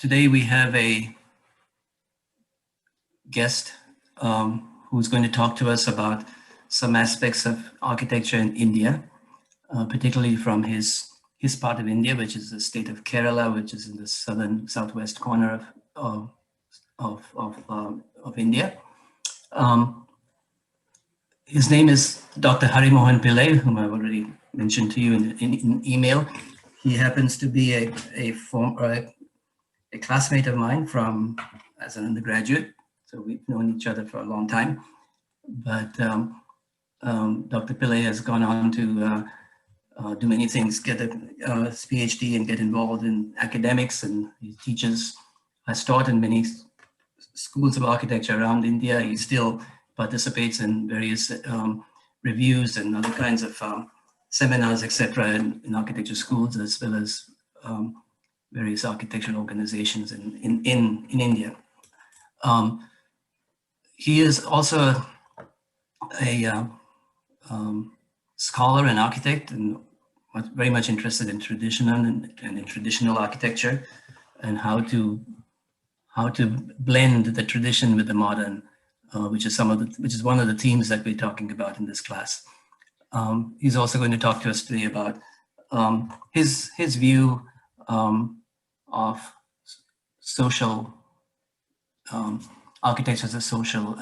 Today we have a guest who's going to talk to us about some aspects of architecture in India, particularly from his part of India, which is the state of Kerala, which is in the southwest corner of India. His name is Dr. Hari Mohan Pillai, whom I've already mentioned to you in email. He happens to be a classmate of mine as an undergraduate. So we've known each other for a long time. But Dr. Pillai has gone on to do many things, get his PhD and get involved in academics, and he has taught in many schools of architecture around India. He still participates in various reviews and other kinds of seminars, etc., in architecture schools, as well as various architectural organizations in India. He is also a scholar and architect, and very much interested in traditional and in traditional architecture, and how to blend the tradition with the modern, which is one of the themes that we're talking about in this class. He's also going to talk to us today about his view of social architecture as a social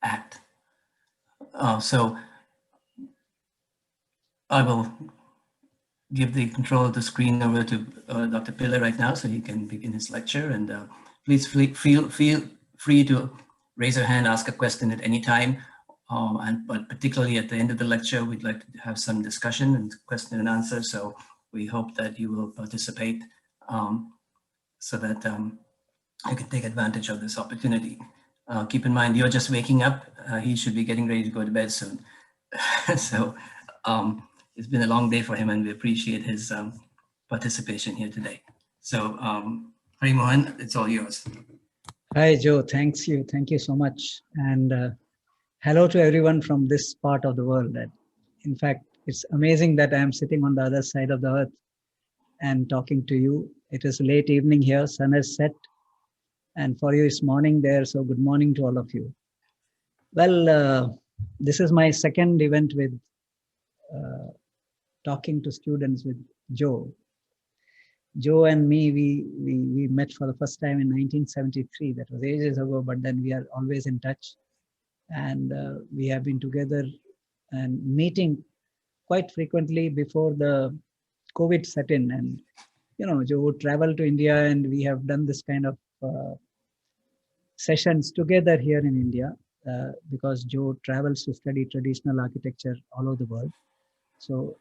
act. So I will give the control of the screen over to Dr. Pillai right now, so he can begin his lecture. And please feel free to raise your hand, ask a question at any time. But particularly at the end of the lecture, we'd like to have some discussion and question and answer. So we hope that you will participate so that you can take advantage of this opportunity. Keep in mind, you're just waking up. He should be getting ready to go to bed soon. So it's been a long day for him, and we appreciate his participation here today. So Hari Mohan, it's all yours. Hi, Joe. Thank you so much. And hello to everyone from this part of the world. In fact, it's amazing that I am sitting on the other side of the earth and talking to you. It is late evening here, sun has set, and for you it's morning there, so good morning to all of you. Well, this is my second event with talking to students with Joe. Joe and me, we met for the first time in 1973. That was ages ago, but then we are always in touch. And we have been together and meeting quite frequently before the COVID set in. And, you know, Joe would travel to India, and we have done this kind of sessions together here in India because Joe travels to study traditional architecture all over the world. So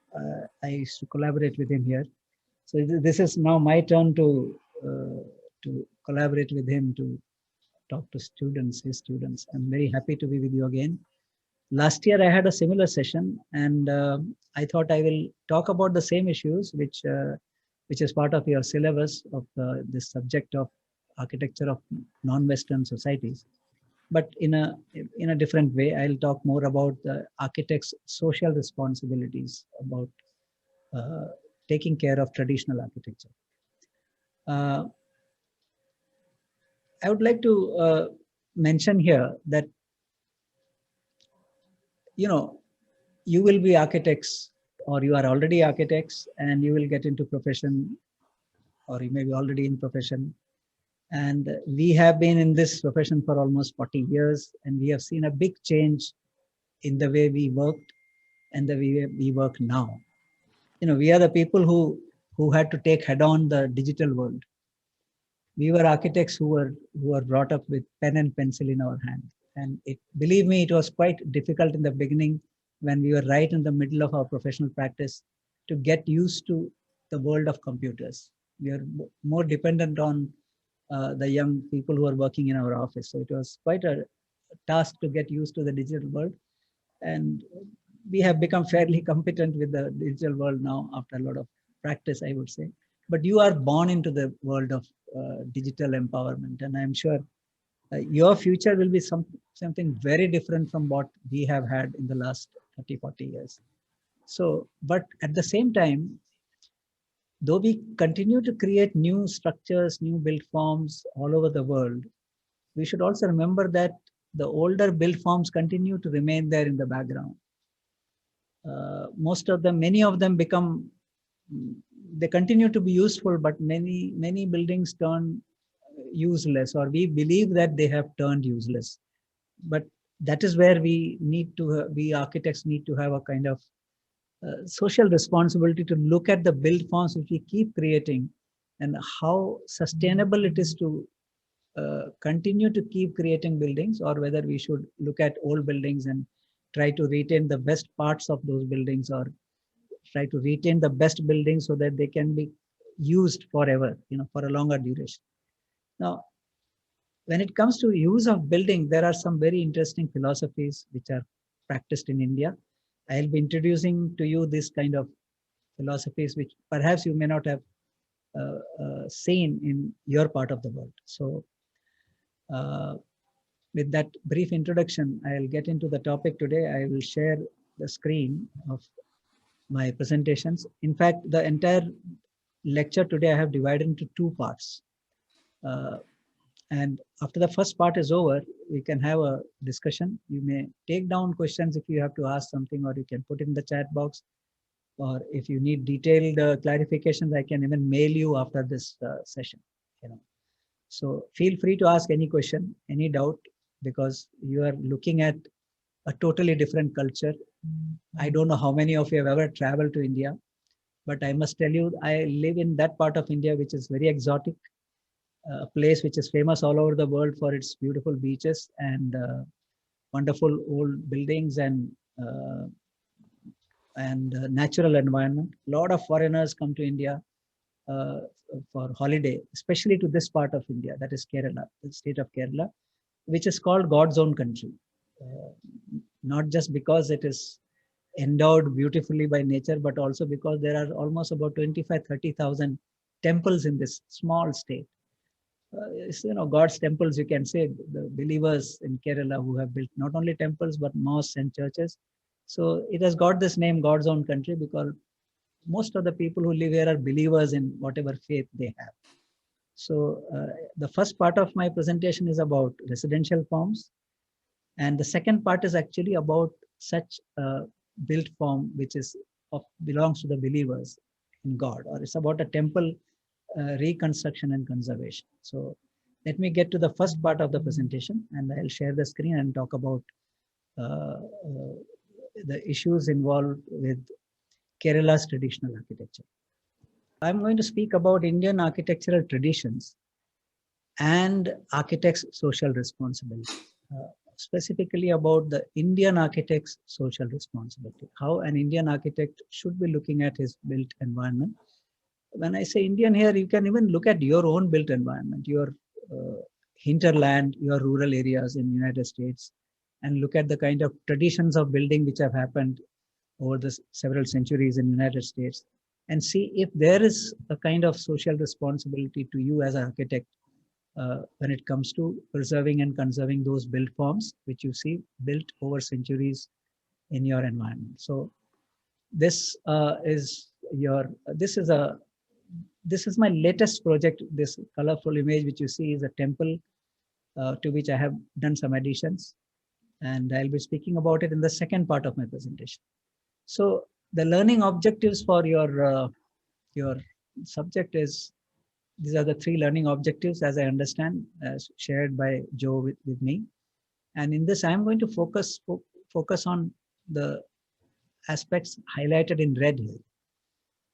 I used to collaborate with him here. So this is now my turn to collaborate with him to talk to his students. I'm very happy to be with you again. Last year I had a similar session, and I thought I will talk about the same issues, which is part of your syllabus of this subject of architecture of non-Western societies. But in a different way, I'll talk more about the architect's social responsibilities, about taking care of traditional architecture. I would like to mention here that, you know, you will be architects, or you are already architects, and you will get into profession, or you may be already in profession. And we have been in this profession for almost 40 years, and we have seen a big change in the way we worked and the way we work now. You know, we are the people who had to take head-on the digital world. We were architects who were brought up with pen and pencil in our hand. And believe me, it was quite difficult in the beginning when we were right in the middle of our professional practice to get used to the world of computers. We are more dependent on the young people who are working in our office. So it was quite a task to get used to the digital world. And we have become fairly competent with the digital world now after a lot of practice, I would say. But you are born into the world of digital empowerment. And I'm sure your future will be something very different from what we have had in the last 30, 40 years. So, but at the same time, though we continue to create new structures, new built forms all over the world, we should also remember that the older built forms continue to remain there in the background. Most of them, many of them become, they continue to be useful, but many buildings turn useless, or we believe that they have turned useless. But that is where we need to, we architects need to have a kind of social responsibility to look at the build forms which we keep creating and how sustainable it is to continue to keep creating buildings, or whether we should look at old buildings and try to retain the best parts of those buildings, or try to retain the best buildings so that they can be used forever, for a longer duration. Now, when it comes to use of building, there are some very interesting philosophies which are practiced in India. I'll be introducing to you this kind of philosophies which perhaps you may not have seen in your part of the world. So with that brief introduction, I'll get into the topic today. I will share the screen of my presentations. In fact, the entire lecture today I have divided into two parts. And after the first part is over, we can have a discussion. You may take down questions if you have to ask something, or you can put in the chat box. Or if you need detailed clarifications, I can even mail you after this session. So feel free to ask any question, any doubt, because you are looking at a totally different culture. I don't know how many of you have ever traveled to India, but I must tell you, I live in that part of India which is very exotic, a place which is famous all over the world for its beautiful beaches and wonderful old buildings and natural environment. A lot of foreigners come to India for holiday, especially to this part of India, that is Kerala, the state of Kerala, which is called God's own country. Not just because it is endowed beautifully by nature, but also because there are almost about 25,000-30,000 temples in this small state. God's temples, you can say, the believers in Kerala who have built not only temples, but mosques and churches. So it has got this name, God's own country, because most of the people who live here are believers in whatever faith they have. So the first part of my presentation is about residential forms. And the second part is actually about such a built form which is belongs to the believers in God, or it's about a temple reconstruction and conservation. So let me get to the first part of the presentation, and I'll share the screen and talk about the issues involved with Kerala's traditional architecture. I'm going to speak about Indian architectural traditions and architects' social responsibility, specifically about the Indian architect's social responsibility, how an Indian architect should be looking at his built environment. When I say Indian here, you can even look at your own built environment, your hinterland, your rural areas in the United States, and look at the kind of traditions of building which have happened over the several centuries in the United States, and see if there is a kind of social responsibility to you as an architect when it comes to preserving and conserving those built forms which you see built over centuries in your environment. So this is my latest project. This colorful image which you see is a temple to which I have done some additions, and I'll be speaking about it in the second part of my presentation. So the learning objectives for your subject is, these are the three learning objectives as I understand, as shared by Joe with me. And in this, I'm going to focus on the aspects highlighted in red here.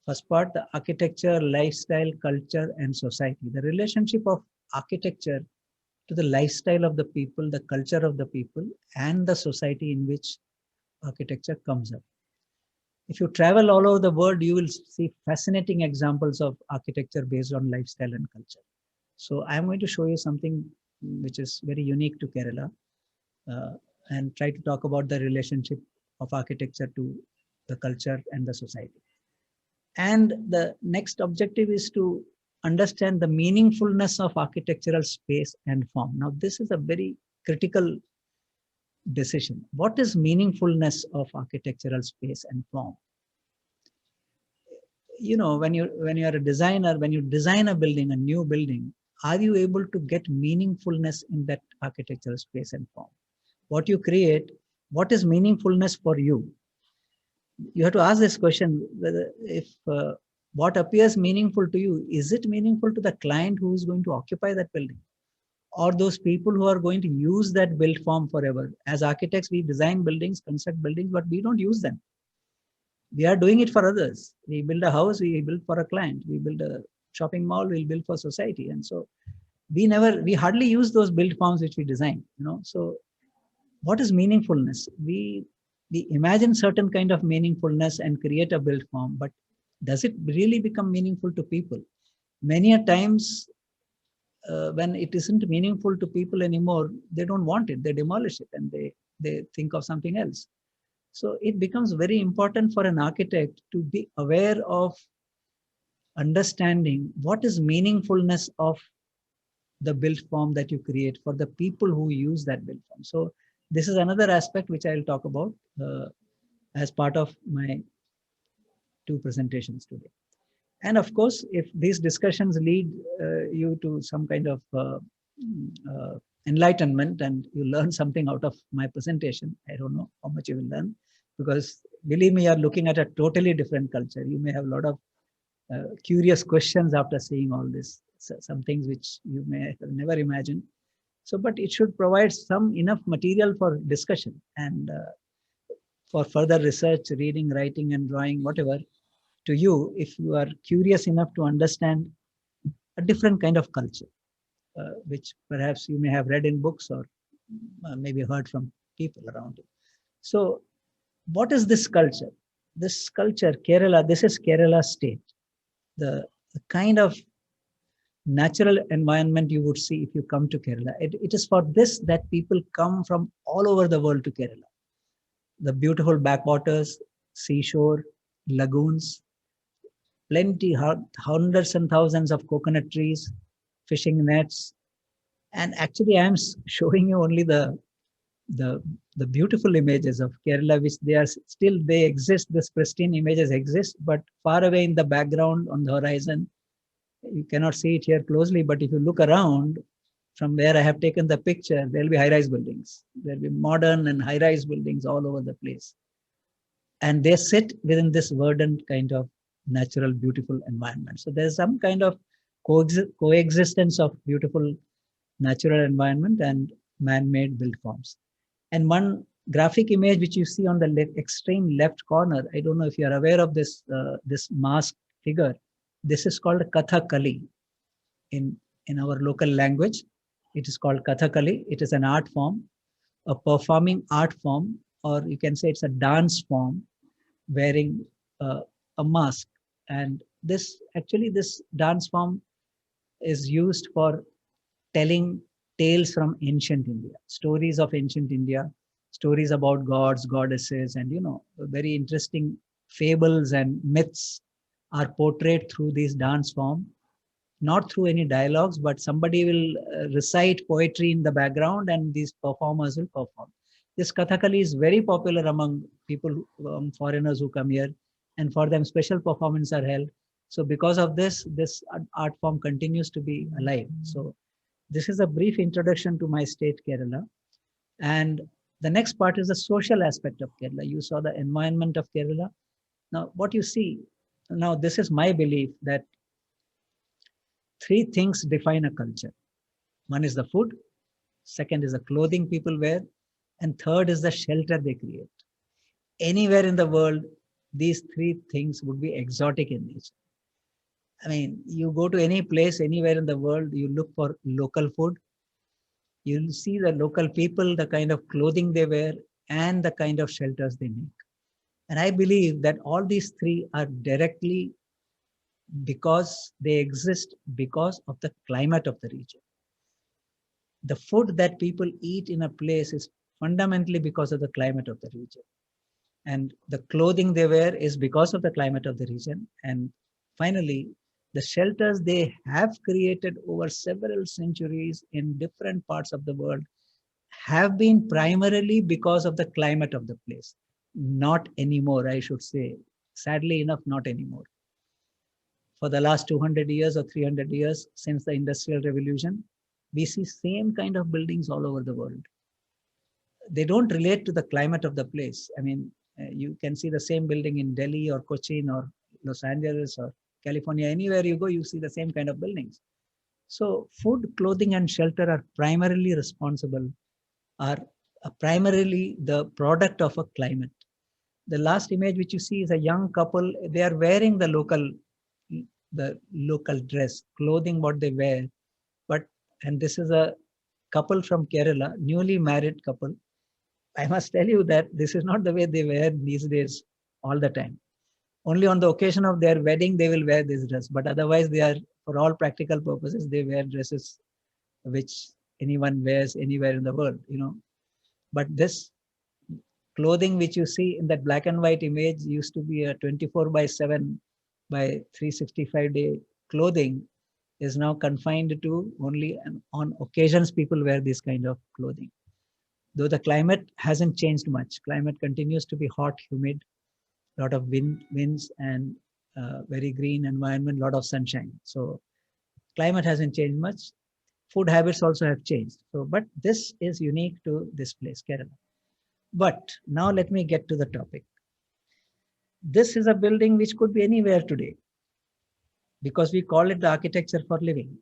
First part, the architecture, lifestyle, culture, and society. The relationship of architecture to the lifestyle of the people, the culture of the people, and the society in which architecture comes up. If you travel all over the world, you will see fascinating examples of architecture based on lifestyle and culture. So I'm going to show you something which is very unique to Kerala and try to talk about the relationship of architecture to the culture and the society. And the next objective is to understand the meaningfulness of architectural space and form. Now, this is a very critical decision. What is meaningfulness of architectural space and form? when you are a designer, when you design a building, a new building, are you able to get meaningfulness in that architectural space and form? What you create, what is meaningfulness for you? You have to ask this question, whether if what appears meaningful to you, is it meaningful to the client who is going to occupy that building, or those people who are going to use that built form forever? As architects, we design buildings, construct buildings, but we don't use them. We are doing it for others. We build a house, we build for a client. We build a shopping mall, we'll build for society. And so we hardly use those built forms which we design. So what is meaningfulness? We imagine certain kind of meaningfulness and create a built form, but does it really become meaningful to people? Many a times, when it isn't meaningful to people anymore, they don't want it, they demolish it, and they think of something else. So it becomes very important for an architect to be aware of understanding what is meaningfulness of the built form that you create for the people who use that built form. So this is another aspect which I'll talk about as part of my 2 presentations today. And of course, if these discussions lead you to some kind of enlightenment and you learn something out of my presentation, I don't know how much you will learn, because believe me, you're looking at a totally different culture. You may have a lot of curious questions after seeing all this, some things which you may have never imagined. So, but it should provide some enough material for discussion and for further research, reading, writing, and drawing, whatever, to you, if you are curious enough to understand a different kind of culture, which perhaps you may have read in books or maybe heard from people around you. So what is this culture? This culture, Kerala, this is Kerala state. The kind of natural environment you would see if you come to Kerala. It is for this that people come from all over the world to Kerala. The beautiful backwaters, seashore, lagoons, plenty, hundreds and thousands of coconut trees, fishing nets. And actually, I am showing you only the beautiful images of Kerala, which they exist, this pristine images exist, but far away in the background on the horizon, you cannot see it here closely, but if you look around from where I have taken the picture, there'll be high-rise buildings. There'll be modern and high-rise buildings all over the place. And they sit within this verdant kind of natural, beautiful environment. So there's some kind of coexistence of beautiful natural environment and man-made built forms. And one graphic image which you see on the extreme left corner, I don't know if you're aware of this, this masked figure. This is called Kathakali in our local language. It is called Kathakali. It is an art form, a performing art form, or you can say it's a dance form wearing a mask. And this dance form is used for telling tales from ancient India, stories of ancient India, stories about gods, goddesses, and very interesting fables and myths are portrayed through this dance form, not through any dialogues, but somebody will recite poetry in the background and these performers will perform. This Kathakali is very popular among people, foreigners who come here, and for them special performances are held. So because of this art form continues to be alive. So this is a brief introduction to my state, Kerala. And the next part is the social aspect of Kerala. You saw the environment of Kerala. Now, what you see, now this is my belief that 3 things define a culture. One is the food, second is the clothing people wear, and third is the shelter they create. Anywhere in the world, these 3 things would be exotic in nature. I mean, you go to any place, anywhere in the world, you look for local food, you'll see the local people, the kind of clothing they wear, and the kind of shelters they make. And I believe that all these 3 are directly because they exist because of the climate of the region. The food that people eat in a place is fundamentally because of the climate of the region. And the clothing they wear is because of the climate of the region. And finally, the shelters they have created over several centuries in different parts of the world have been primarily because of the climate of the place. Not anymore, I should say. Sadly enough, not anymore. for the last 200 years or 300 years since the Industrial Revolution, we see same kind of buildings all over the world. They don't relate to the climate of the place. I mean, you can see the same building in Delhi or Cochin or Los Angeles or California. Anywhere you go, you see the same kind of buildings. So food, clothing, and shelter are primarily primarily the product of a climate. The last image which you see is a young couple. They are wearing the local dress, clothing what they wear. And this is a couple from Kerala, newly married couple. I must tell you that this is not the way they wear these days all the time. Only on the occasion of their wedding, they will wear this dress. But otherwise, they are, for all practical purposes, they wear dresses which anyone wears anywhere in the world, But this clothing which you see in that black and white image used to be a 24/7 by 365-day clothing, is now confined to only on occasions people wear this kind of clothing. Though the climate hasn't changed much. Climate continues to be hot, humid, lot of winds and very green environment, lot of sunshine. So climate hasn't changed much. Food habits also have changed. So, but this is unique to this place, Kerala. But now let me get to the topic. This is a building which could be anywhere today because we call it the architecture for living.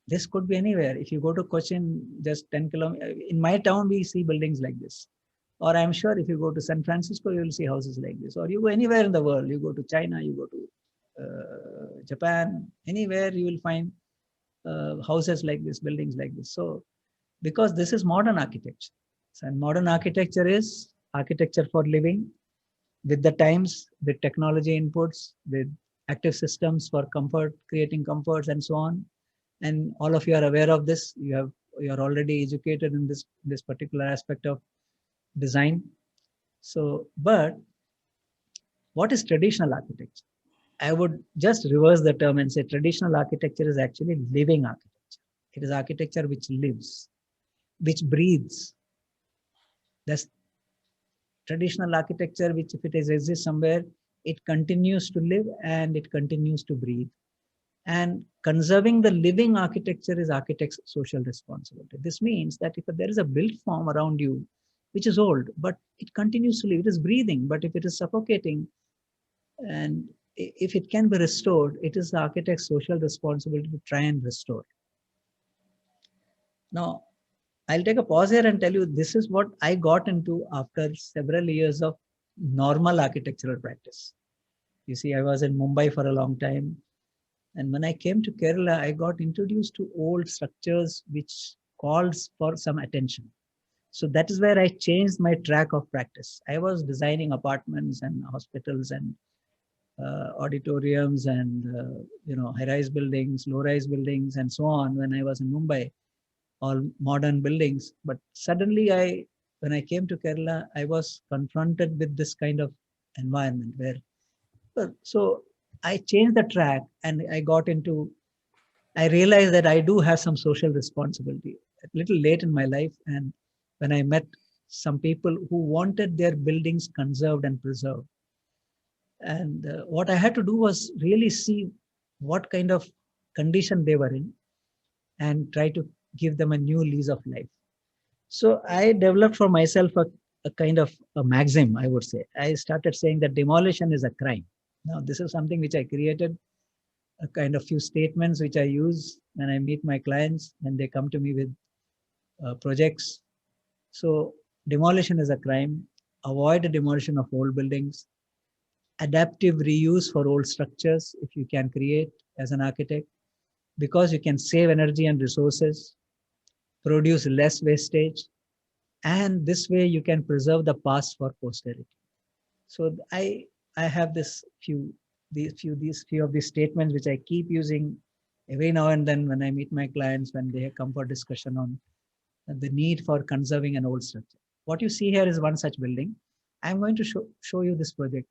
This could be anywhere. If you go to Cochin, just 10 kilometers, in my town, we see buildings like this. Or I'm sure if you go to San Francisco, you will see houses like this. Or you go anywhere in the world, you go to China, you go to Japan, anywhere you will find houses like this, buildings like this. So, because this is modern architecture. And modern architecture is architecture for living with the times, with technology inputs, with active systems for comfort, creating comforts and so on. And all of you are aware of this. You are already educated in this particular aspect of design. So, but what is traditional architecture? I would just reverse the term and say traditional architecture is actually living architecture. It is architecture which lives, which breathes. That's traditional architecture, which if it exists somewhere, it continues to live and it continues to breathe. And conserving the living architecture is architect's social responsibility. This means that if there is a built form around you, which is old, but it continues to live, it is breathing, but if it is suffocating, and if it can be restored, it is the architect's social responsibility to try and restore. Now, I'll take a pause here and tell you, this is what I got into after several years of normal architectural practice. You see, I was in Mumbai for a long time. And when I came to Kerala, I got introduced to old structures which calls for some attention. So that is where I changed my track of practice. I was designing apartments and hospitals and auditoriums and high-rise buildings, low-rise buildings, and so on when I was in Mumbai, all modern buildings. But suddenly, when I came to Kerala, I was confronted with this kind of environment where, so I changed the track and I realized that I do have some social responsibility. A little late in my life, and when I met some people who wanted their buildings conserved and preserved. And what I had to do was really see what kind of condition they were in and try to give them a new lease of life. So I developed for myself a kind of a maxim, I would say. I started saying that demolition is a crime. Now, this is something which I created, a kind of few statements which I use when I meet my clients and they come to me with projects. So demolition is a crime. Avoid the demolition of old buildings. Adaptive reuse for old structures, if you can create as an architect, because you can save energy and resources, produce less wastage, and this way you can preserve the past for posterity. So I have few of these statements which I keep using every now and then when I meet my clients, when they come for discussion on the need for conserving an old structure. What you see here is one such building. I'm going to show you this project.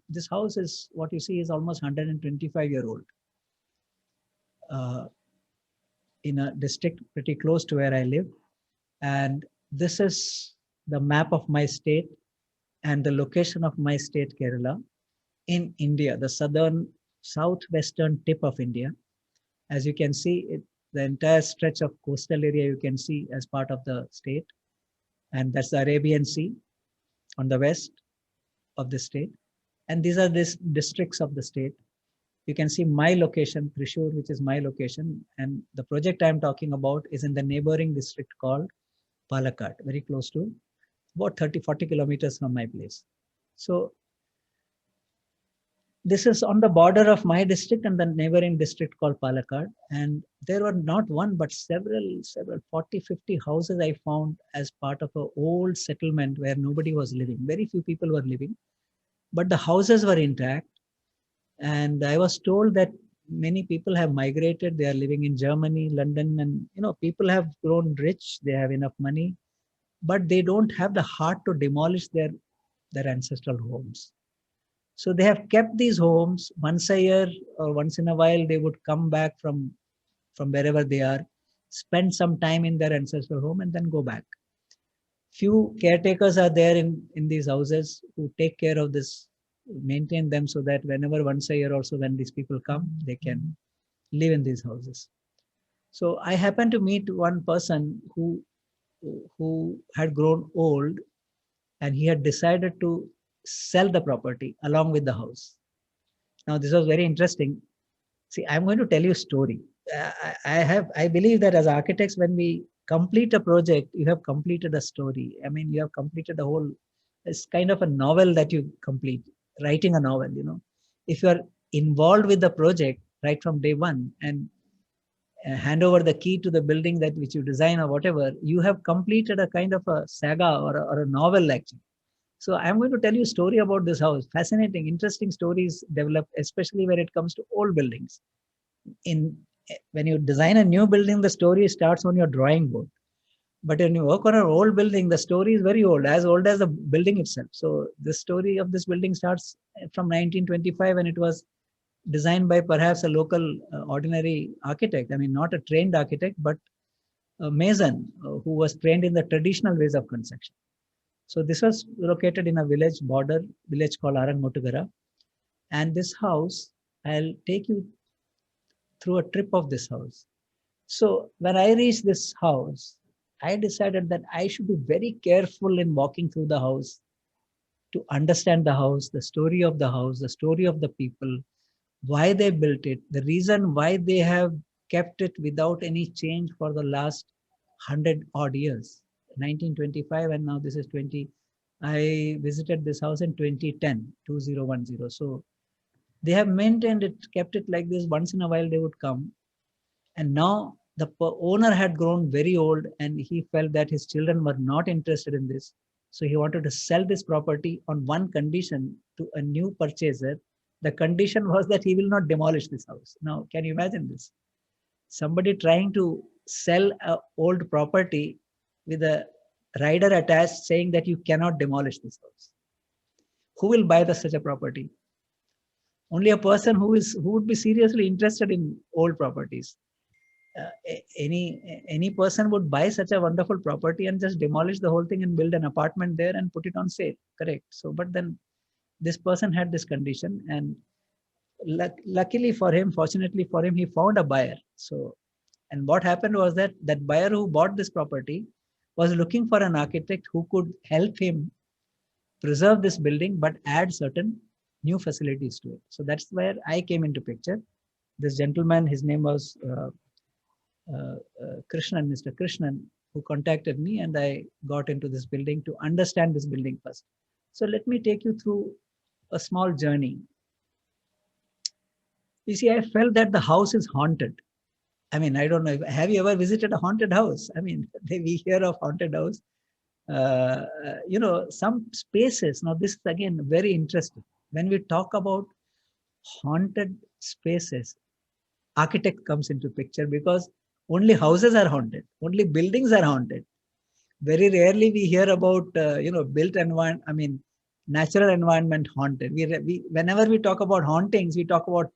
This house is, what you see is almost 125-year-old. In a district pretty close to where I live. And this is the map of my state and the location of my state, Kerala, in India, the southern southwestern tip of India. As you can see, the entire stretch of coastal area you can see as part of the state. And that's the Arabian Sea on the west of the state. And these are these districts of the state. You can see my location, Thrissur, which is my location. And the project I'm talking about is in the neighboring district called Palakkad, very close to about 30-40 kilometers from my place. So this is on the border of my district and the neighboring district called Palakkad. And there were not one, but several 40, 50 houses I found as part of an old settlement where nobody was living. Very few people were living, but the houses were intact. And I was told that many people have migrated. They are living in Germany, London, and people have grown rich. They have enough money, but they don't have the heart to demolish their ancestral homes. So they have kept these homes. Once a year or once in a while, they would come back from wherever they are, spend some time in their ancestral home, and then go back. Few caretakers are there in these houses who take care of this, maintain them, so that whenever once a year or so when these people come, they can live in these houses. So I happened to meet one person who had grown old, and he had decided to sell the property along with the house. Now this was very interesting. See, I'm going to tell you a story. I believe that as architects, when we complete a project, you have completed a story. I mean, you have completed a whole, it's kind of a novel that you complete, writing a novel, If you are involved with the project right from day one and hand over the key to the building that which you design or whatever, you have completed a kind of a saga or a novel actually. So I'm going to tell you a story about this house. Fascinating, interesting stories develop, especially when it comes to old buildings. When you design a new building, the story starts on your drawing board. But when you work on an old building, the story is very old as the building itself. So the story of this building starts from 1925, when it was designed by perhaps a local ordinary architect. I mean, not a trained architect, but a mason who was trained in the traditional ways of construction. So this was located in a village called Arangmotugara. And this house, I'll take you through a trip of this house. So when I reached this house, I decided that I should be very careful in walking through the house to understand the house, the story of the house, the story of the people, why they built it, the reason why they have kept it without any change for the last 100 odd years. 1925 and now this is 20. I visited this house in 2010. So they have maintained it, kept it like this. Once in a while they would come, and now the owner had grown very old and he felt that his children were not interested in this. So he wanted to sell this property on one condition to a new purchaser. The condition was that he will not demolish this house. Now, can you imagine this? Somebody trying to sell an old property with a rider attached saying that you cannot demolish this house. Who will buy such a property? Only a person who would be seriously interested in old properties. Any person would buy such a wonderful property and just demolish the whole thing and build an apartment there and put it on sale. Correct. So, but then this person had this condition, and luckily for him, fortunately for him, he found a buyer. So, and what happened was that buyer who bought this property was looking for an architect who could help him preserve this building but add certain new facilities to it. So that's where I came into picture. This gentleman, his name was Krishnan, Mr. Krishnan, who contacted me, and I got into this building to understand this building first. So let me take you through a small journey. You see, I felt that the house is haunted. I mean, I don't know, have you ever visited a haunted house? I mean, we hear of haunted house. Some spaces, now this is again very interesting. When we talk about haunted spaces, architect comes into picture, because only houses are haunted, only buildings are haunted. Very rarely we hear about, built environment, I mean, natural environment haunted. Whenever we talk about hauntings, we talk about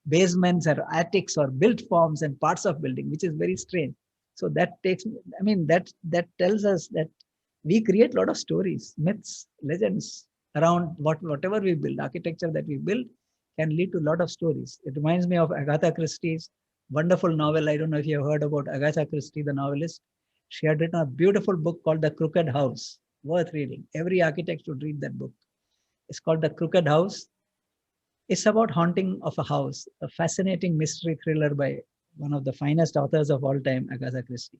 basements or attics or built forms and parts of building, which is very strange. So that tells us that we create a lot of stories, myths, legends around whatever we build, architecture that we build. can lead to a lot of stories. It reminds me of Agatha Christie's wonderful novel. I don't know if you have heard about Agatha Christie, the novelist. She had written a beautiful book called The Crooked House, worth reading. Every architect should read that book. It's called The Crooked House. It's about haunting of a house, a fascinating mystery thriller by one of the finest authors of all time, Agatha Christie.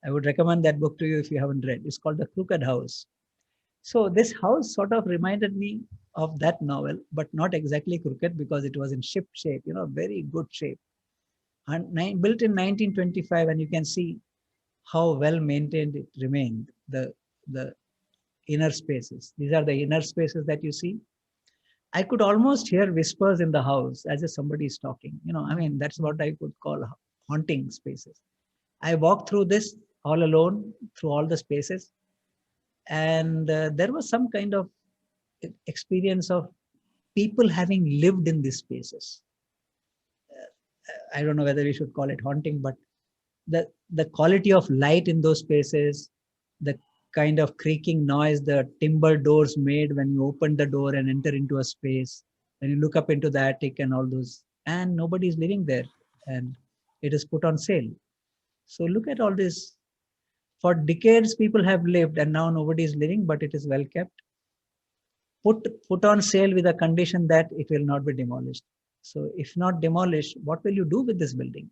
I would recommend that book to you if you haven't read. It's called The Crooked House. So this house sort of reminded me of that novel, but not exactly crooked because it was in ship shape, very good shape. And built in 1925, and you can see how well maintained it remained. The inner spaces. These are the inner spaces that you see. I could almost hear whispers in the house as if somebody is talking. I mean, that's what I could call haunting spaces. I walked through this all alone through all the spaces, and there was some kind of experience of people having lived in these spaces. I don't know whether we should call it haunting, but the quality of light in those spaces, the kind of creaking noise the timber doors made when you open the door and enter into a space, when you look up into the attic and all those, and nobody is living there, and it is put on sale. So look at all this. For decades, people have lived, and now nobody is living, but it is well kept. Put on sale with a condition that it will not be demolished. So if not demolished, what will you do with this building?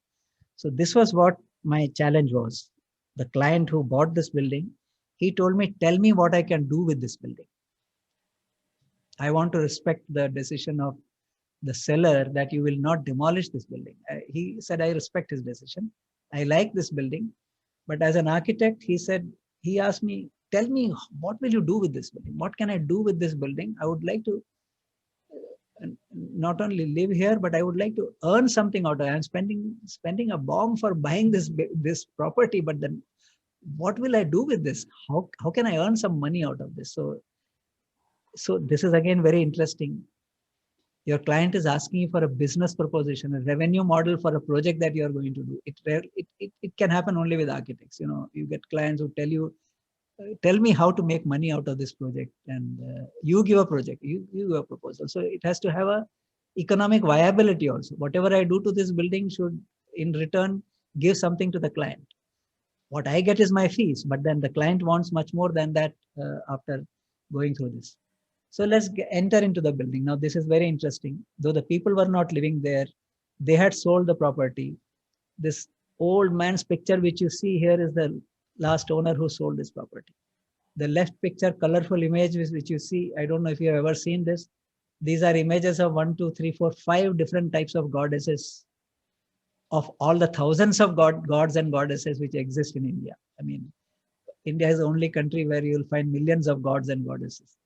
So this was what my challenge was. The client who bought this building, he told me, tell me what I can do with this building. I want to respect the decision of the seller that you will not demolish this building. He said, I respect his decision. I like this building. But as an architect, he asked me, tell me, what will you do with this building? What can I do with this building? I would like to not only live here, but I would like to earn something out of it. I'm spending a bomb for buying this property, but then what will I do with this? How can I earn some money out of this? So this is again very interesting. Your client is asking you for a business proposition, a revenue model for a project that you are going to do. It can happen only with architects. You get clients who tell me how to make money out of this project, and you give a project, you give a proposal. So it has to have a economic viability also. Whatever I do to this building should in return give something to the client. What I get is my fees, but then the client wants much more than that after going through this. So let's enter into the building. Now this is very interesting. Though the people were not living there, they had sold the property. This old man's picture which you see here is the last owner who sold this property. The left picture, colorful image which you see, I don't know if you have ever seen this. These are images of 1, 2, 3, 4, 5 different types of goddesses, of all the thousands of gods and goddesses which exist in India. I mean, India is the only country where you will find millions of gods and goddesses.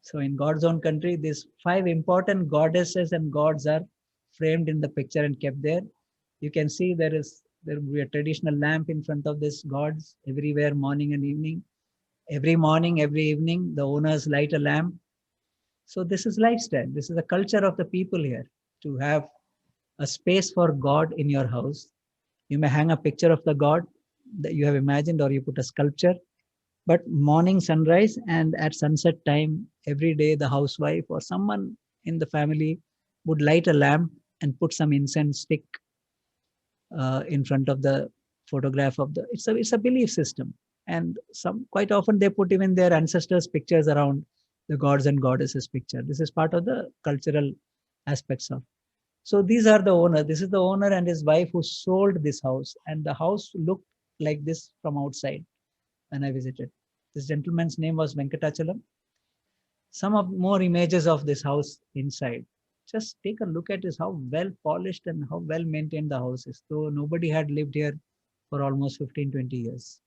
So in God's own country, these 5 important goddesses and gods are framed in the picture and kept there. You can see there will be a traditional lamp in front of these gods everywhere, morning and evening. Every morning, every evening, the owners light a lamp. So this is lifestyle. This is the culture of the people here, to have a space for God in your house. You may hang a picture of the God that you have imagined, or you put a sculpture. But morning sunrise and at sunset time, every day the housewife or someone in the family would light a lamp and put some incense stick in front of the photograph of it's a belief system. And quite often they put even their ancestors' pictures around the gods and goddesses picture. This is part of the cultural aspects of. So these are the owner. This is the owner and his wife who sold this house, and the house looked like this from outside when I visited. This gentleman's name was Venkatachalam. Some of more images of this house inside. Just take a look at this, how well polished and how well maintained the house is. Though nobody had lived here for almost 15, 20 years.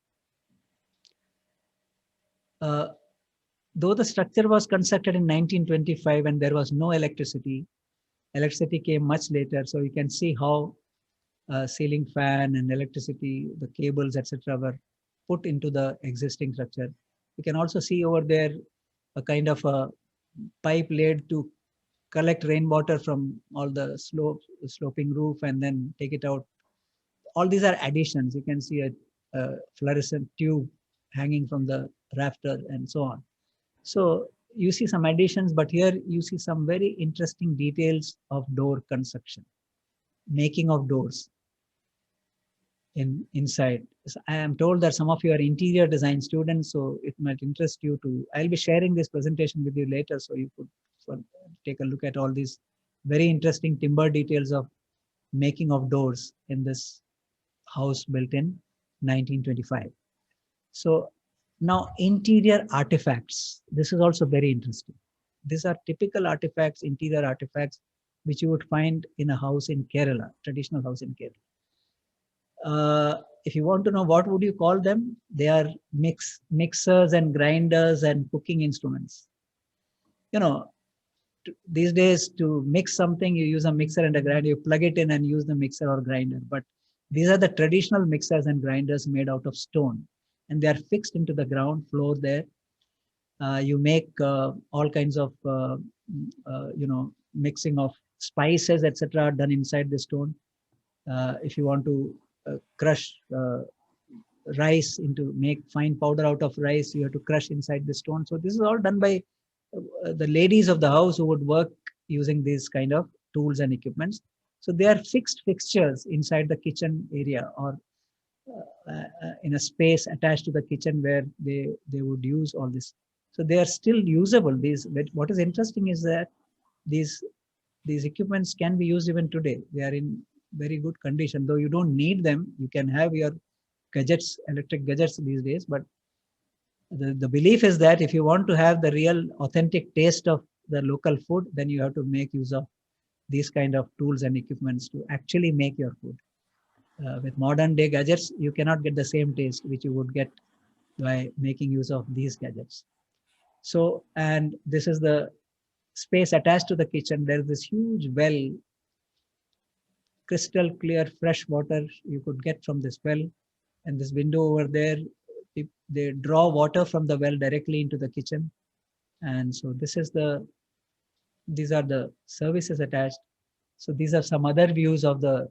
Though the structure was constructed in 1925 and there was no electricity, electricity came much later. So you can see how ceiling fan and electricity, the cables, etc. were put into the existing structure. You can also see over there a kind of a pipe laid to collect rainwater from all the sloping roof and then take it out. All these are additions. You can see a fluorescent tube hanging from the rafter and so on. So you see some additions, but here you see some very interesting details of door construction, making of doors inside. So I am told that some of you are interior design students, so it might interest you to. I'll be sharing this presentation with you later, so you could take a look at all these very interesting timber details of making of doors in this house built in 1925. So now interior artifacts. This is also very interesting. These are typical artifacts, interior artifacts, which you would find in a house in Kerala, traditional house in Kerala. If you want to know what would you call them, they are mixers and grinders and cooking instruments. You know, these days to mix something, you use a mixer and a grinder, you plug it in and use the mixer or grinder. But these are the traditional mixers and grinders made out of stone, and they are fixed into the ground floor there. You make all kinds of, mixing of spices, etc., done inside the stone. If you want to crush rice into make fine powder out of rice, you have to crush inside the stone. So this is all done by the ladies of the house who would work using these kind of tools and equipments. So they are fixed fixtures inside the kitchen area, or in a space attached to the kitchen where they would use all this. So they are still usable. These, what is interesting is that these equipments can be used even today. They are in very good condition, though you don't need them. You can have your gadgets, electric gadgets these days, but the belief is that if you want to have the real authentic taste of the local food, then you have to make use of these kind of tools and equipments to actually make your food. With modern day gadgets, you cannot get the same taste which you would get by making use of these gadgets. So, and this is the space attached to the kitchen. There is this huge well, crystal clear fresh water you could get from this well, and this window over there, they draw water from the well directly into the kitchen. And so this is these are the services attached. So these are some other views of the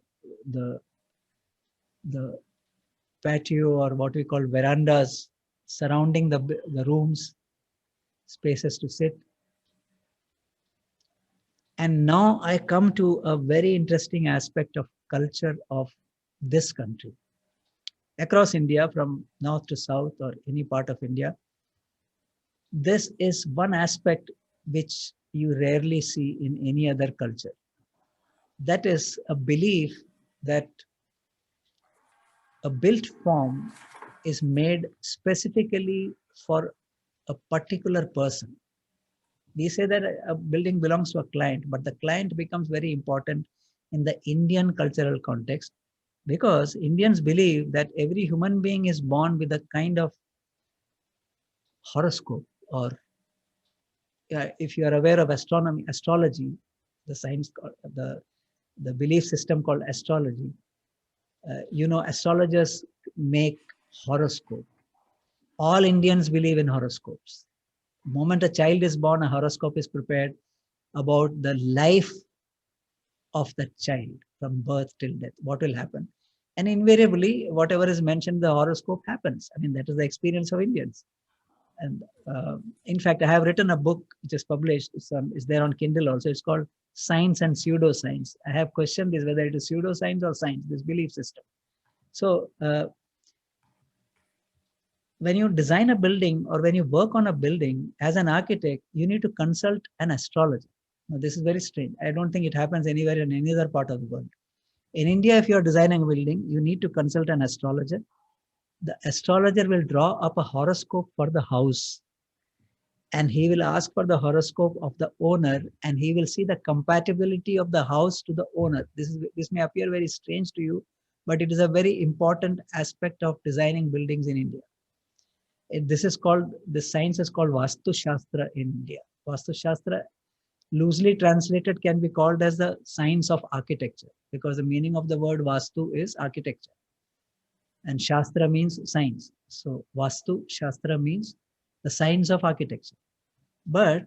patio, or what we call verandas, surrounding the rooms, spaces to sit. And now I come to a very interesting aspect of culture of this country. Across India, from north to south, or any part of India, this is one aspect which you rarely see in any other culture. That is a belief that a built form is made specifically for a particular person. We say that a building belongs to a client, but the client becomes very important in the Indian cultural context, because Indians believe that every human being is born with a kind of horoscope, or if you are aware of astrology, the science, the belief system called astrology, astrologers make horoscope. All Indians believe in horoscopes. The moment a child is born, a horoscope is prepared about the life of the child from birth till death, what will happen. And invariably, whatever is mentioned in the horoscope happens. I mean, that is the experience of Indians. And in fact, I have written a book which is published, it's there on Kindle also. It's called Science and Pseudoscience. I have questioned this, whether it is pseudoscience or science, this belief system. So when you design a building, or when you work on a building as an architect, you need to consult an astrologer. Now, this is very strange. I don't think it happens anywhere in any other part of the world. In India, if you're designing a building, you need to consult an astrologer. The astrologer will draw up a horoscope for the house, and he will ask for the horoscope of the owner, and he will see the compatibility of the house to the owner. This may appear very strange to you, but it is a very important aspect of designing buildings in India. This science is called Vastu Shastra in India. Vastu Shastra, loosely translated, can be called as the science of architecture, because the meaning of the word Vastu is architecture, and Shastra means science. So Vastu Shastra means the science of architecture. But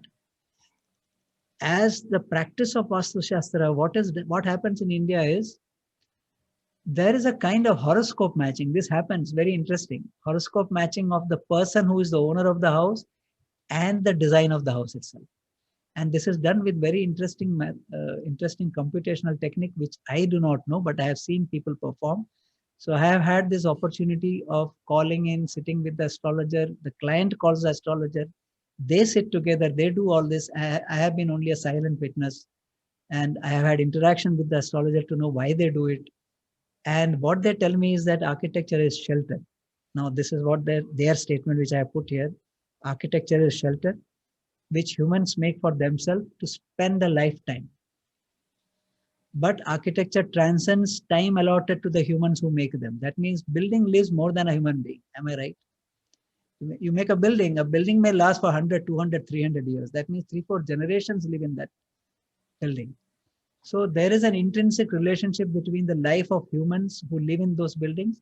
as the practice of Vastu Shastra, what happens in India is, there is a kind of horoscope matching. This happens, very interesting. Horoscope matching of the person who is the owner of the house and the design of the house itself. And this is done with very interesting computational technique, which I do not know, but I have seen people perform. So I have had this opportunity of calling in, sitting with the astrologer. The client calls the astrologer. They sit together. They do all this. I have been only a silent witness, and I have had interaction with the astrologer to know why they do it. And what they tell me is that architecture is shelter. Now, this is what their statement, which I have put here. Architecture is shelter, which humans make for themselves to spend a lifetime. But architecture transcends time allotted to the humans who make them. That means building lives more than a human being. Am I right? You make a building may last for 100, 200, 300 years. That means 3-4 generations live in that building. So there is an intrinsic relationship between the life of humans who live in those buildings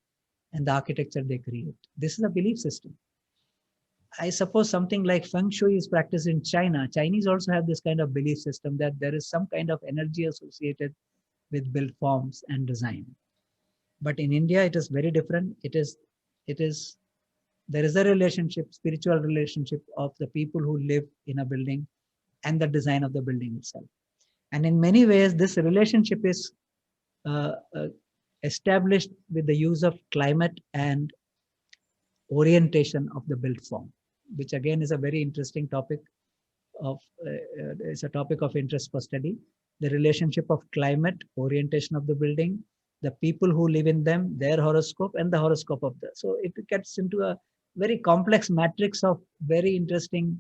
and the architecture they create. This is a belief system. I suppose something like Feng Shui is practiced in China. Chinese also have this kind of belief system that there is some kind of energy associated with built forms and design. But in India, it is very different. There is a relationship, spiritual relationship of the people who live in a building and the design of the building itself. And in many ways, this relationship is established with the use of climate and orientation of the built form, which again is a very interesting topic it's a topic of interest for study. The relationship of climate, orientation of the building, the people who live in them, their horoscope, and the horoscope of the. So it gets into a very complex matrix of very interesting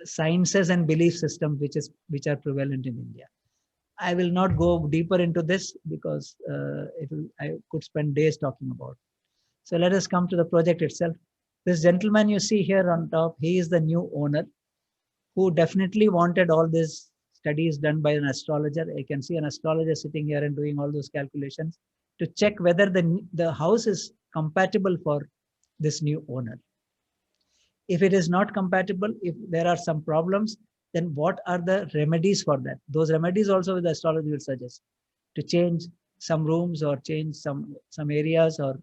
sciences and belief systems which are prevalent in India. I will not go deeper into this because I could spend days talking about. So let us come to the project itself. This gentleman you see here on top, he is the new owner who definitely wanted all these studies done by an astrologer. I can see an astrologer sitting here and doing all those calculations to check whether the house is compatible for this new owner. If it is not compatible, if there are some problems, then what are the remedies for that? Those remedies also the astrologer will suggest to change some rooms or change some areas or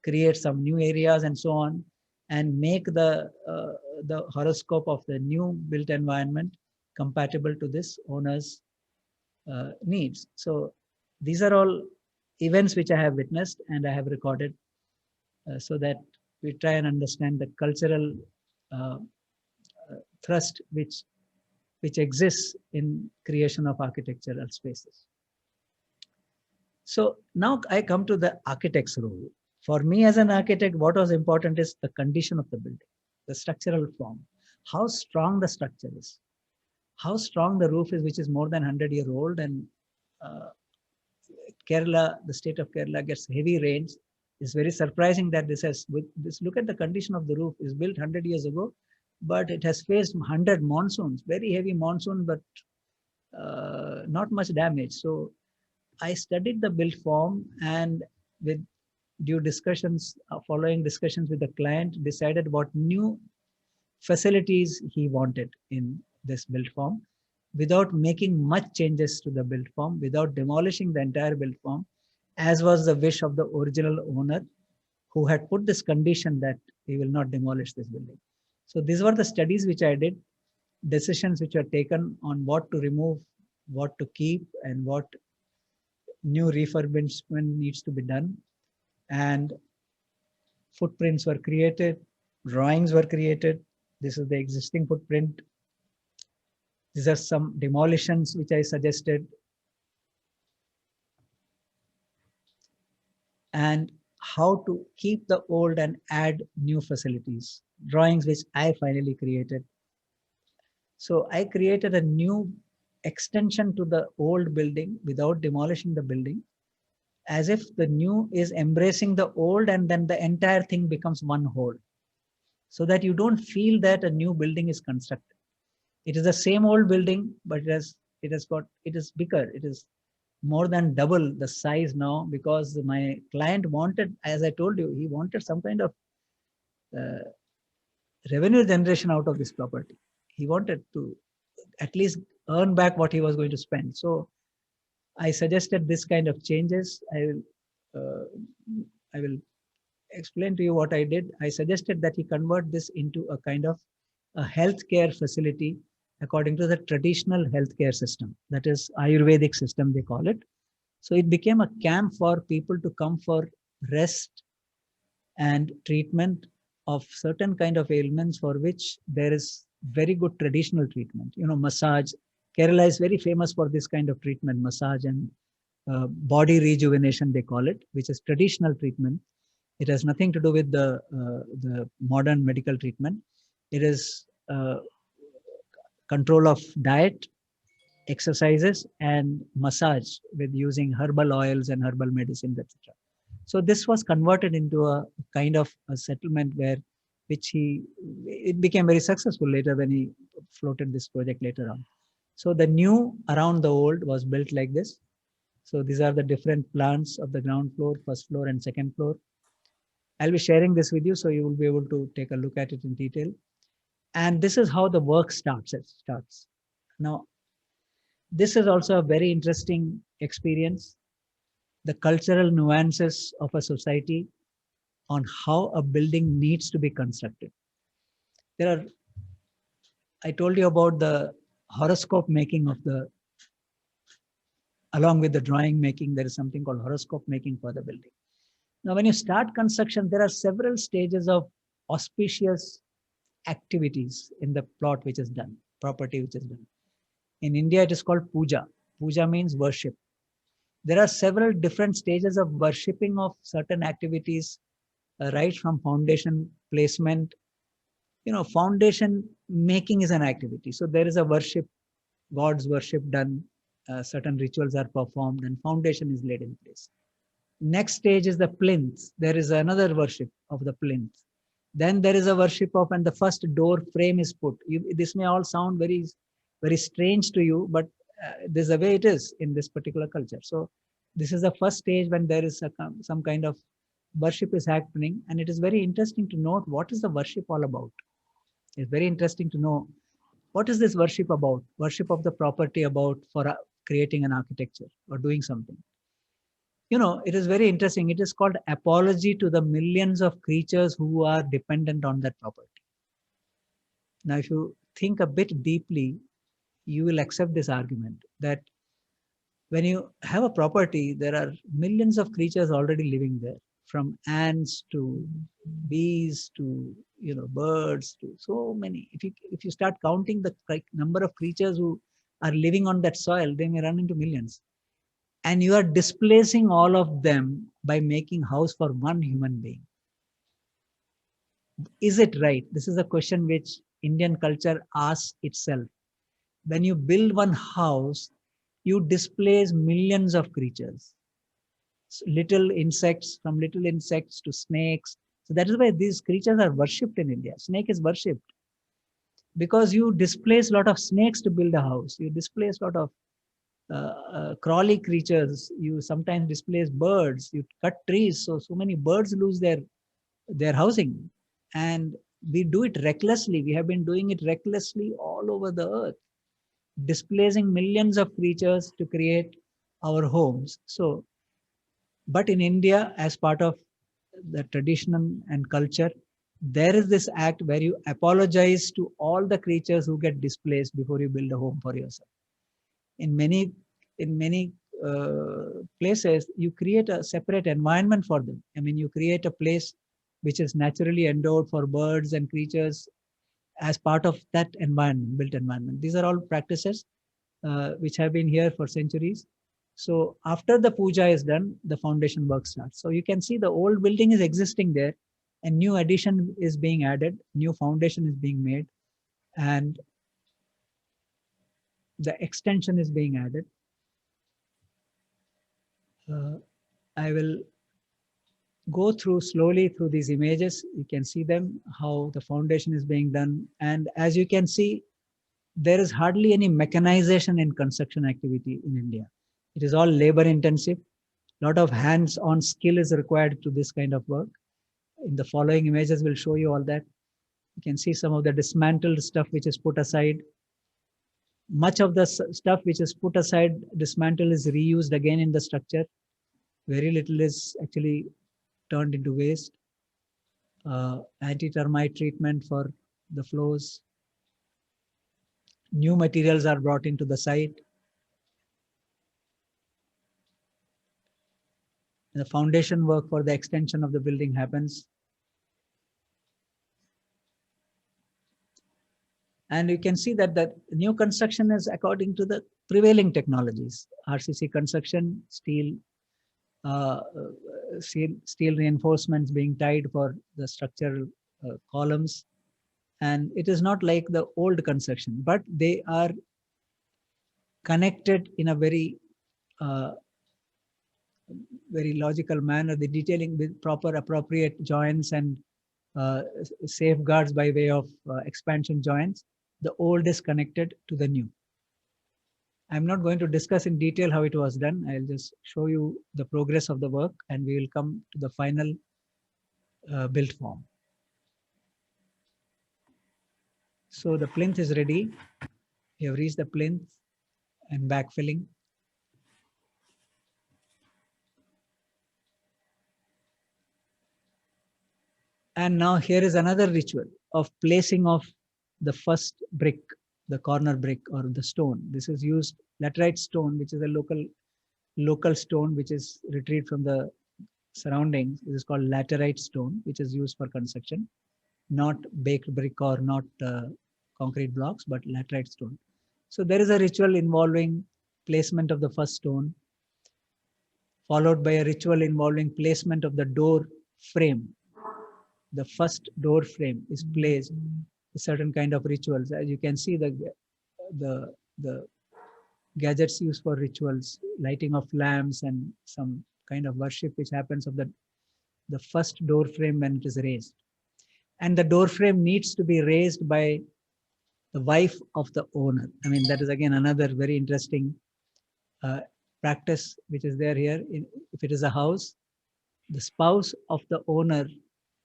create some new areas and so on, and make the horoscope of the new built environment compatible to this owner's needs. So these are all events which I have witnessed and I have recorded so that we try and understand the cultural thrust which exists in creation of architectural spaces. So now I come to the architect's role. For me as an architect, what was important is the condition of the building, the structural form, how strong the structure is, how strong the roof is, which is more than 100-year-old. And Kerala, the state of Kerala gets heavy rains. It's very surprising that look at the condition of the roof. It's built 100 years ago, but it has faced 100 monsoons, very heavy monsoon, but not much damage. So I studied the built form and with due discussions, following discussions with the client, decided what new facilities he wanted in this built form without making much changes to the built form, without demolishing the entire built form, as was the wish of the original owner who had put this condition that he will not demolish this building. So these were the studies which I did, decisions which were taken on what to remove, what to keep, and what new refurbishment needs to be done. And footprints were created, drawings were created. This is the existing footprint. These are some demolitions which I suggested. And how to keep the old and add new facilities. Drawings which I finally created. So I created a new extension to the old building without demolishing the building, as if the new is embracing the old, and then the entire thing becomes one whole, so that you don't feel that a new building is constructed. It is the same old building, but it is bigger. It is more than double the size now, because my client wanted, as I told you, he wanted some kind of revenue generation out of this property. He wanted to at least earn back what he was going to spend. So I suggested this kind of changes. I will explain to you what I did. I suggested that he convert this into a kind of a healthcare facility according to the traditional healthcare system, that is Ayurvedic system they call it. So it became a camp for people to come for rest and treatment of certain kind of ailments for which there is very good traditional treatment. You know, massage. Kerala is very famous for this kind of treatment, massage and body rejuvenation, they call it, which is traditional treatment. It has nothing to do with the modern medical treatment. It is control of diet, exercises, and massage with using herbal oils and herbal medicines, etc. So this was converted into a kind of a settlement where, it became very successful later when he floated this project later on. So the new around the old was built like this. So these are the different plants of the ground floor, first floor and second floor. I'll be sharing this with you so you will be able to take a look at it in detail. And this is how the work starts. It starts. Now, this is also a very interesting experience, the cultural nuances of a society on how a building needs to be constructed. I told you about the horoscope making along with the drawing making, there is something called horoscope making for the building. Now, when you start construction, there are several stages of auspicious activities in the plot which is done, property which is done. In India, it is called puja. Puja means worship. There are several different stages of worshipping of certain activities, right from foundation placement. You know, foundation making is an activity. So there is a worship, God's worship done, certain rituals are performed, and foundation is laid in place. Next stage is the plinth. There is another worship of the plinth. Then there is a worship of, and the first door frame is put. This may all sound very, very strange to you, but this is the way it is in this particular culture. So this is the first stage when there is some kind of worship is happening, and it is very interesting to note what is the worship all about. It's very interesting to know what is this worship about. Worship of the property about for creating an architecture or doing something. You know, it is very interesting. It is called apology to the millions of creatures who are dependent on that property. Now, if you think a bit deeply, you will accept this argument that when you have a property, there are millions of creatures already living there, from ants to bees to birds to so many. If you start counting the number of creatures who are living on that soil, they may run into millions. And you are displacing all of them by making house for one human being. Is it right? This is a question which Indian culture asks itself. When you build one house, you displace millions of creatures. Little insects, from little insects to snakes. So that is why these creatures are worshipped in India. Snake is worshipped because you displace a lot of snakes to build a house. You displace a lot of crawly creatures. You sometimes displace birds. You cut trees, so many birds lose their housing, and we do it recklessly. We have been doing it recklessly all over the earth, displacing millions of creatures to create our homes. So, but in India, as part of the tradition and culture, there is this act where you apologize to all the creatures who get displaced before you build a home for yourself. In many places, you create a separate environment for them. I mean, you create a place which is naturally endowed for birds and creatures as part of that environment, built environment. These are all practices which have been here for centuries. So after the puja is done, the foundation work starts. So you can see the old building is existing there, and new addition is being added, new foundation is being made, and the extension is being added. I will go through slowly through these images. You can see them, how the foundation is being done. And as you can see, there is hardly any mechanization in construction activity in India. It is all labor intensive. A lot of hands-on skill is required to this kind of work. In the following images, we'll show you all that. You can see some of the dismantled stuff which is put aside. Much of the stuff which is put aside, dismantled, is reused again in the structure. Very little is actually turned into waste. Anti-termite treatment for the floors. New materials are brought into the site. The foundation work for the extension of the building happens. And you can see that the new construction is according to the prevailing technologies. RCC construction, uh, steel reinforcements being tied for the structural columns. And it is not like the old construction, but they are connected in a very very logical manner. The detailing with proper appropriate joints and safeguards by way of expansion joints. The old is connected to the new. I'm not going to discuss in detail how it was done. I'll just show you the progress of the work, and we will come to the final built form. So the plinth is ready. We have reached the plinth and backfilling. And now here is another ritual of placing of the first brick, the corner brick or the stone. This is used laterite stone, which is a local stone which is retrieved from the surroundings. This is called laterite stone, which is used for construction, not baked brick or not concrete blocks, but laterite stone. So there is a ritual involving placement of the first stone, followed by a ritual involving placement of the door frame. The first door frame is placed, a certain kind of rituals. As you can see, the gadgets used for rituals, lighting of lamps and some kind of worship which happens of the first door frame when it is raised. And the door frame needs to be raised by the wife of the owner. I mean, that is again another very interesting practice which is there here. If it is a house, the spouse of the owner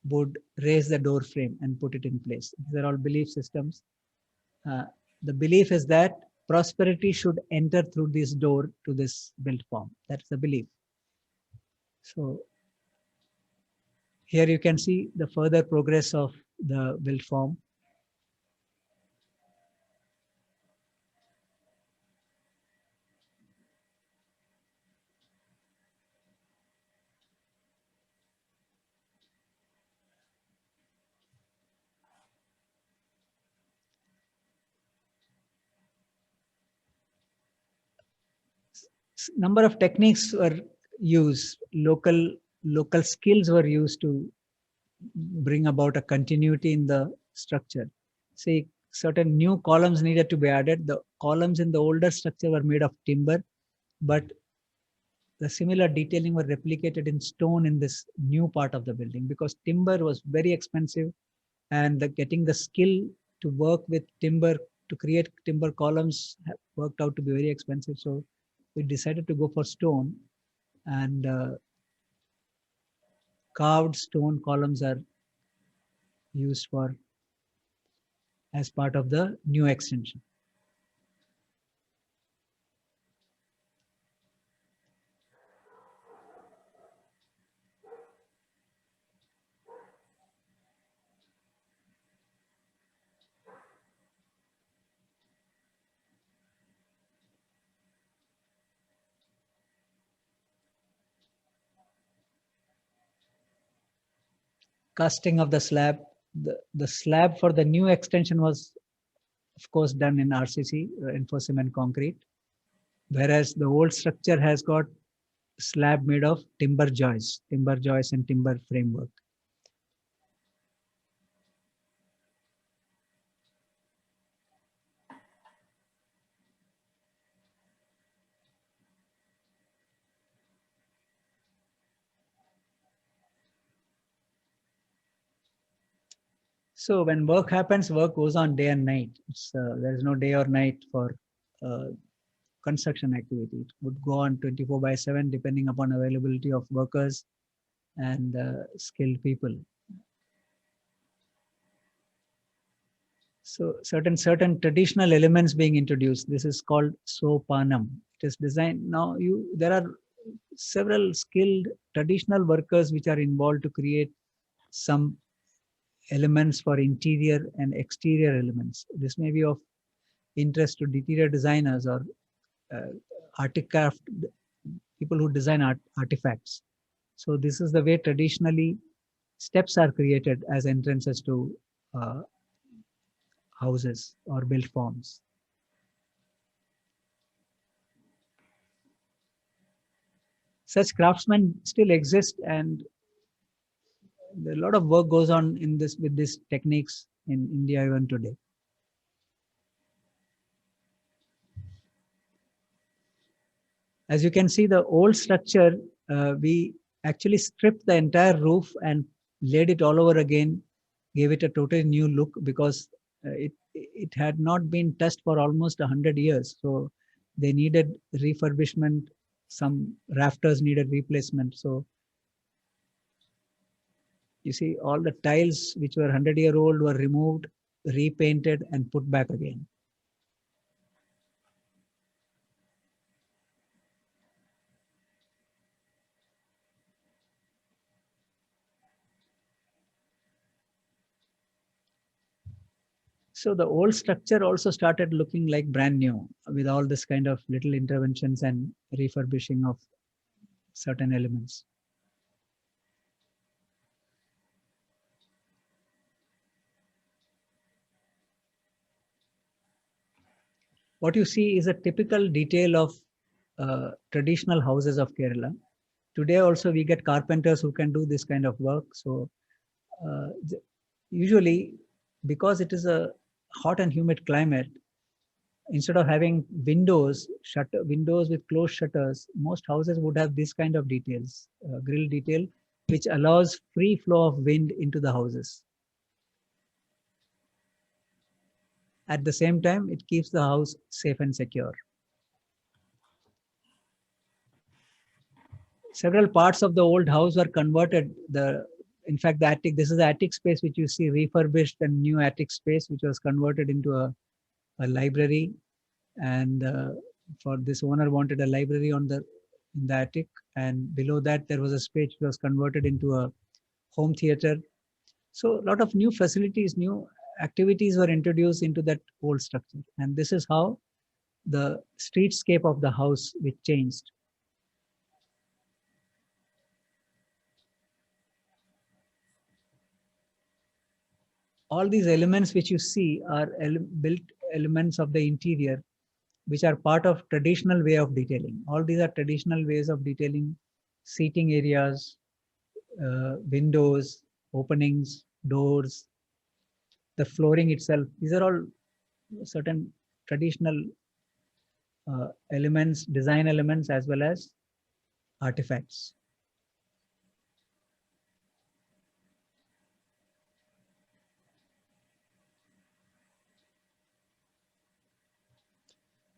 would raise the door frame and put it in place. These are all belief systems. The belief is that prosperity should enter through this door to this built form. That's the belief. So here you can see the further progress of the built form. Number of techniques were used. Local skills were used to bring about a continuity in the structure. Say certain new columns needed to be added. The columns in the older structure were made of timber, but the similar detailing were replicated in stone in this new part of the building, because timber was very expensive, and getting the skill to work with timber to create timber columns worked out to be very expensive. So we decided to go for stone, and carved stone columns are used for as part of the new extension. Casting of the slab. The slab for the new extension was, of course, done in RCC, reinforced cement concrete, whereas the old structure has got slab made of timber joists and timber framework. So when work happens, work goes on day and night. There is no day or night for construction activity. It would go on 24/7 depending upon availability of workers and skilled people. So certain traditional elements being introduced. This is called sopanam. It is designed now. There are several skilled traditional workers which are involved to create some elements for interior and exterior elements. This may be of interest to interior designers or articraft people who design artifacts. So this is the way traditionally steps are created as entrances to houses or built forms. Such craftsmen still exist, and a lot of work goes on in this with these techniques in India even today. As you can see, the old structure, we actually stripped the entire roof and laid it all over again, gave it a totally new look because it had not been touched for almost 100 years. So they needed refurbishment. Some rafters needed replacement. So you see all the tiles which were 100-year-old were removed, repainted and put back again. So the old structure also started looking like brand new with all this kind of little interventions and refurbishing of certain elements. What you see is a typical detail of traditional houses of Kerala. Today also we get carpenters who can do this kind of work. So usually because it is a hot and humid climate, instead of having windows with closed shutters, most houses would have this kind of details, grill detail, which allows free flow of wind into the houses. At the same time, it keeps the house safe and secure. Several parts of the old house were converted. In fact, the attic, this is the attic space which you see refurbished, and new attic space which was converted into a library. And for this owner wanted a library in the attic, and below that there was a space which was converted into a home theater. So a lot of new facilities, new activities were introduced into that old structure, and this is how the streetscape of the house which changed. All these elements which you see are built elements of the interior, which are part of traditional way of detailing. All these are traditional ways of detailing: seating areas, windows, openings, doors, the flooring itself. These are all certain traditional elements, design elements, as well as artifacts.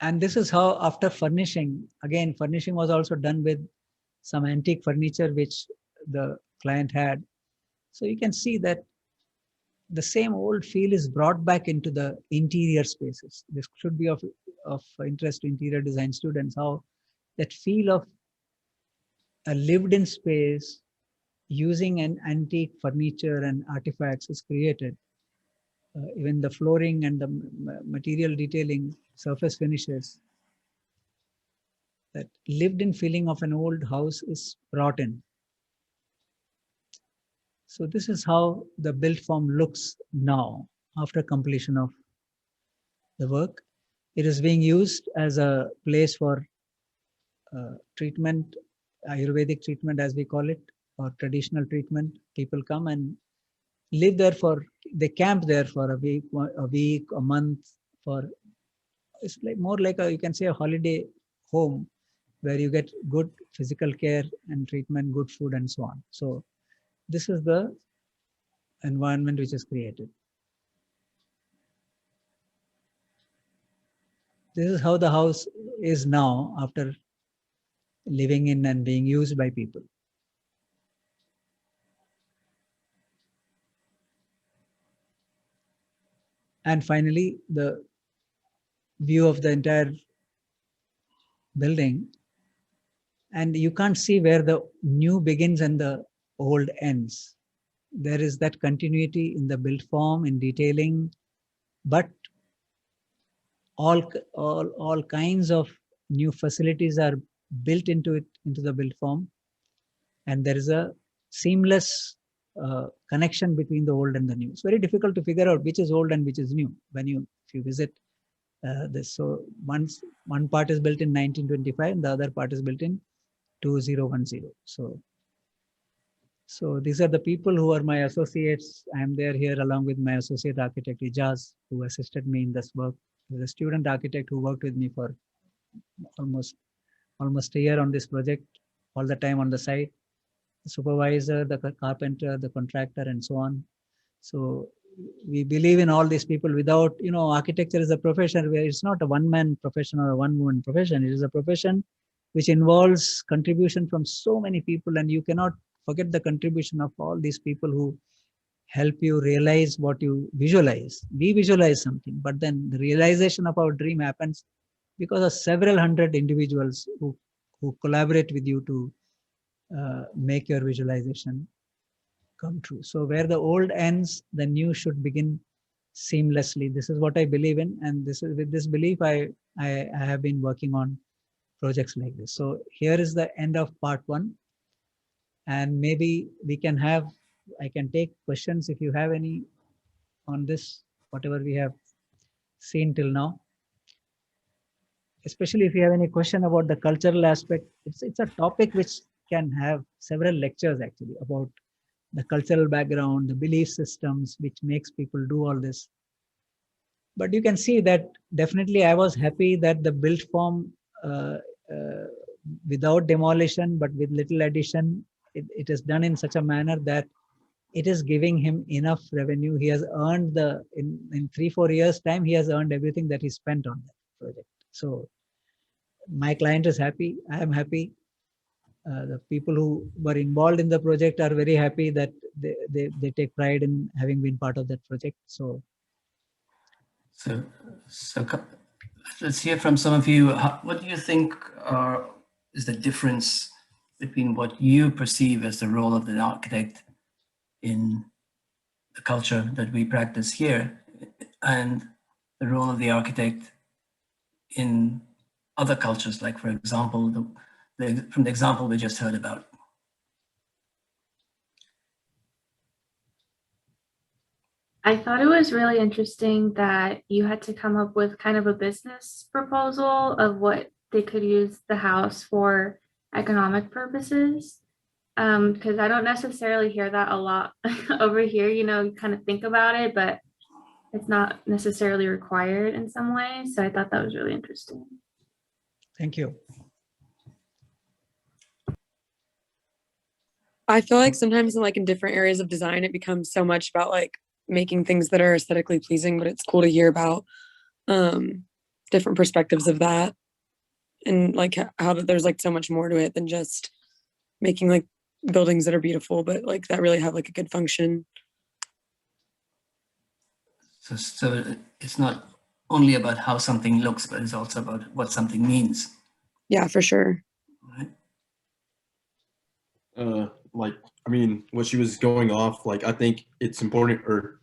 And this is how, after furnishing, again, furnishing was also done with some antique furniture which the client had. So you can see that the same old feel is brought back into the interior spaces. This should be of interest to interior design students, how that feel of a lived-in space using an antique furniture and artifacts is created. Even the flooring and the material detailing, surface finishes, that lived-in feeling of an old house is brought in. So this is how the built form looks now after completion of the work. It is being used as a place for treatment, Ayurvedic treatment as we call it, or traditional treatment. People come and live there they camp there for a week, a month. It's like more like you can say a holiday home where you get good physical care and treatment, good food and so on. So this is the environment which is created. This is how the house is now after living in and being used by people. And finally, the view of the entire building. And you can't see where the new begins and the old ends. There is that continuity in the built form, in detailing, but all kinds of new facilities are built into it, into the built form, and there is a seamless connection between the old and the new. It's very difficult to figure out which is old and which is new when if you visit this. So one part is built in 1925 and the other part is built in 2010. So these are the people who are my associates. I am there here along with my associate architect Ijaz, who assisted me in this work. He was a student architect who worked with me for almost a year on this project, all the time on the site. The supervisor, the carpenter, the contractor, and so on. So we believe in all these people. Without, architecture is a profession where it's not a one-man profession or a one-woman profession. It is a profession which involves contribution from so many people, and you cannot forget the contribution of all these people who help you realize what you visualize. We visualize something, but then the realization of our dream happens because of several hundred individuals who collaborate with you to make your visualization come true. So where the old ends, the new should begin seamlessly. This is what I believe in, and this is with this belief I have been working on projects like this. So here is the end of part 1, and maybe I can take questions if you have any on this, whatever we have seen till now. Especially if you have any question about the cultural aspect, it's a topic which can have several lectures actually about the cultural background, the belief systems, which makes people do all this. But you can see that definitely I was happy that the built form without demolition, but with little addition, it is done in such a manner that it is giving him enough revenue. He has earned in 3-4 years time, he has earned everything that he spent on that project. So my client is happy, I am happy. The people who were involved in the project are very happy that they take pride in having been part of that project. So let's hear from some of you. What do you think is the difference between what you perceive as the role of the architect in the culture that we practice here and the role of the architect in other cultures, like, for example, from the example we just heard about? I thought it was really interesting that you had to come up with kind of a business proposal of what they could use the house for economic purposes. Because I don't necessarily hear that a lot over here, you kind of think about it, but it's not necessarily required in some way. So I thought that was really interesting. thank you. I feel like sometimes in different areas of design, it becomes so much about making things that are aesthetically pleasing, but it's cool to hear about different perspectives of that, and how that there's so much more to it than just making buildings that are beautiful, but that really have a good function. So it's not only about how something looks, but it's also about what something means. Yeah, for sure. Right. I mean, what she was going off, I think it's important, or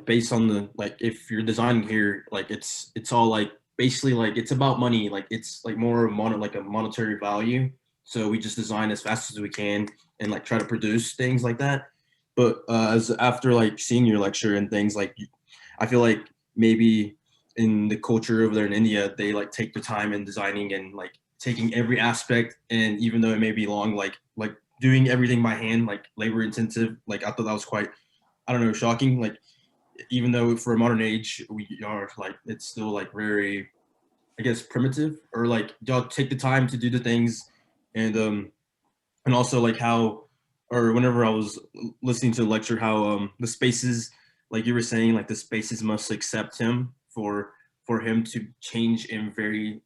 based on the, if you're designing here, it's all basically it's about money. It's more of a monetary value. So we just design as fast as we can and try to produce things like that. But as after seeing your lecture and things, I feel maybe in the culture over there in India, they take the time in designing and taking every aspect, and even though it may be long, doing everything by hand, labor intensive. I thought that was quite, I don't know, shocking. Even though for a modern age we are it's still very, I guess, primitive, or y'all take the time to do the things, and also how, or whenever I was listening to the lecture, how the spaces, you were saying, the spaces must accept him for him to change in vary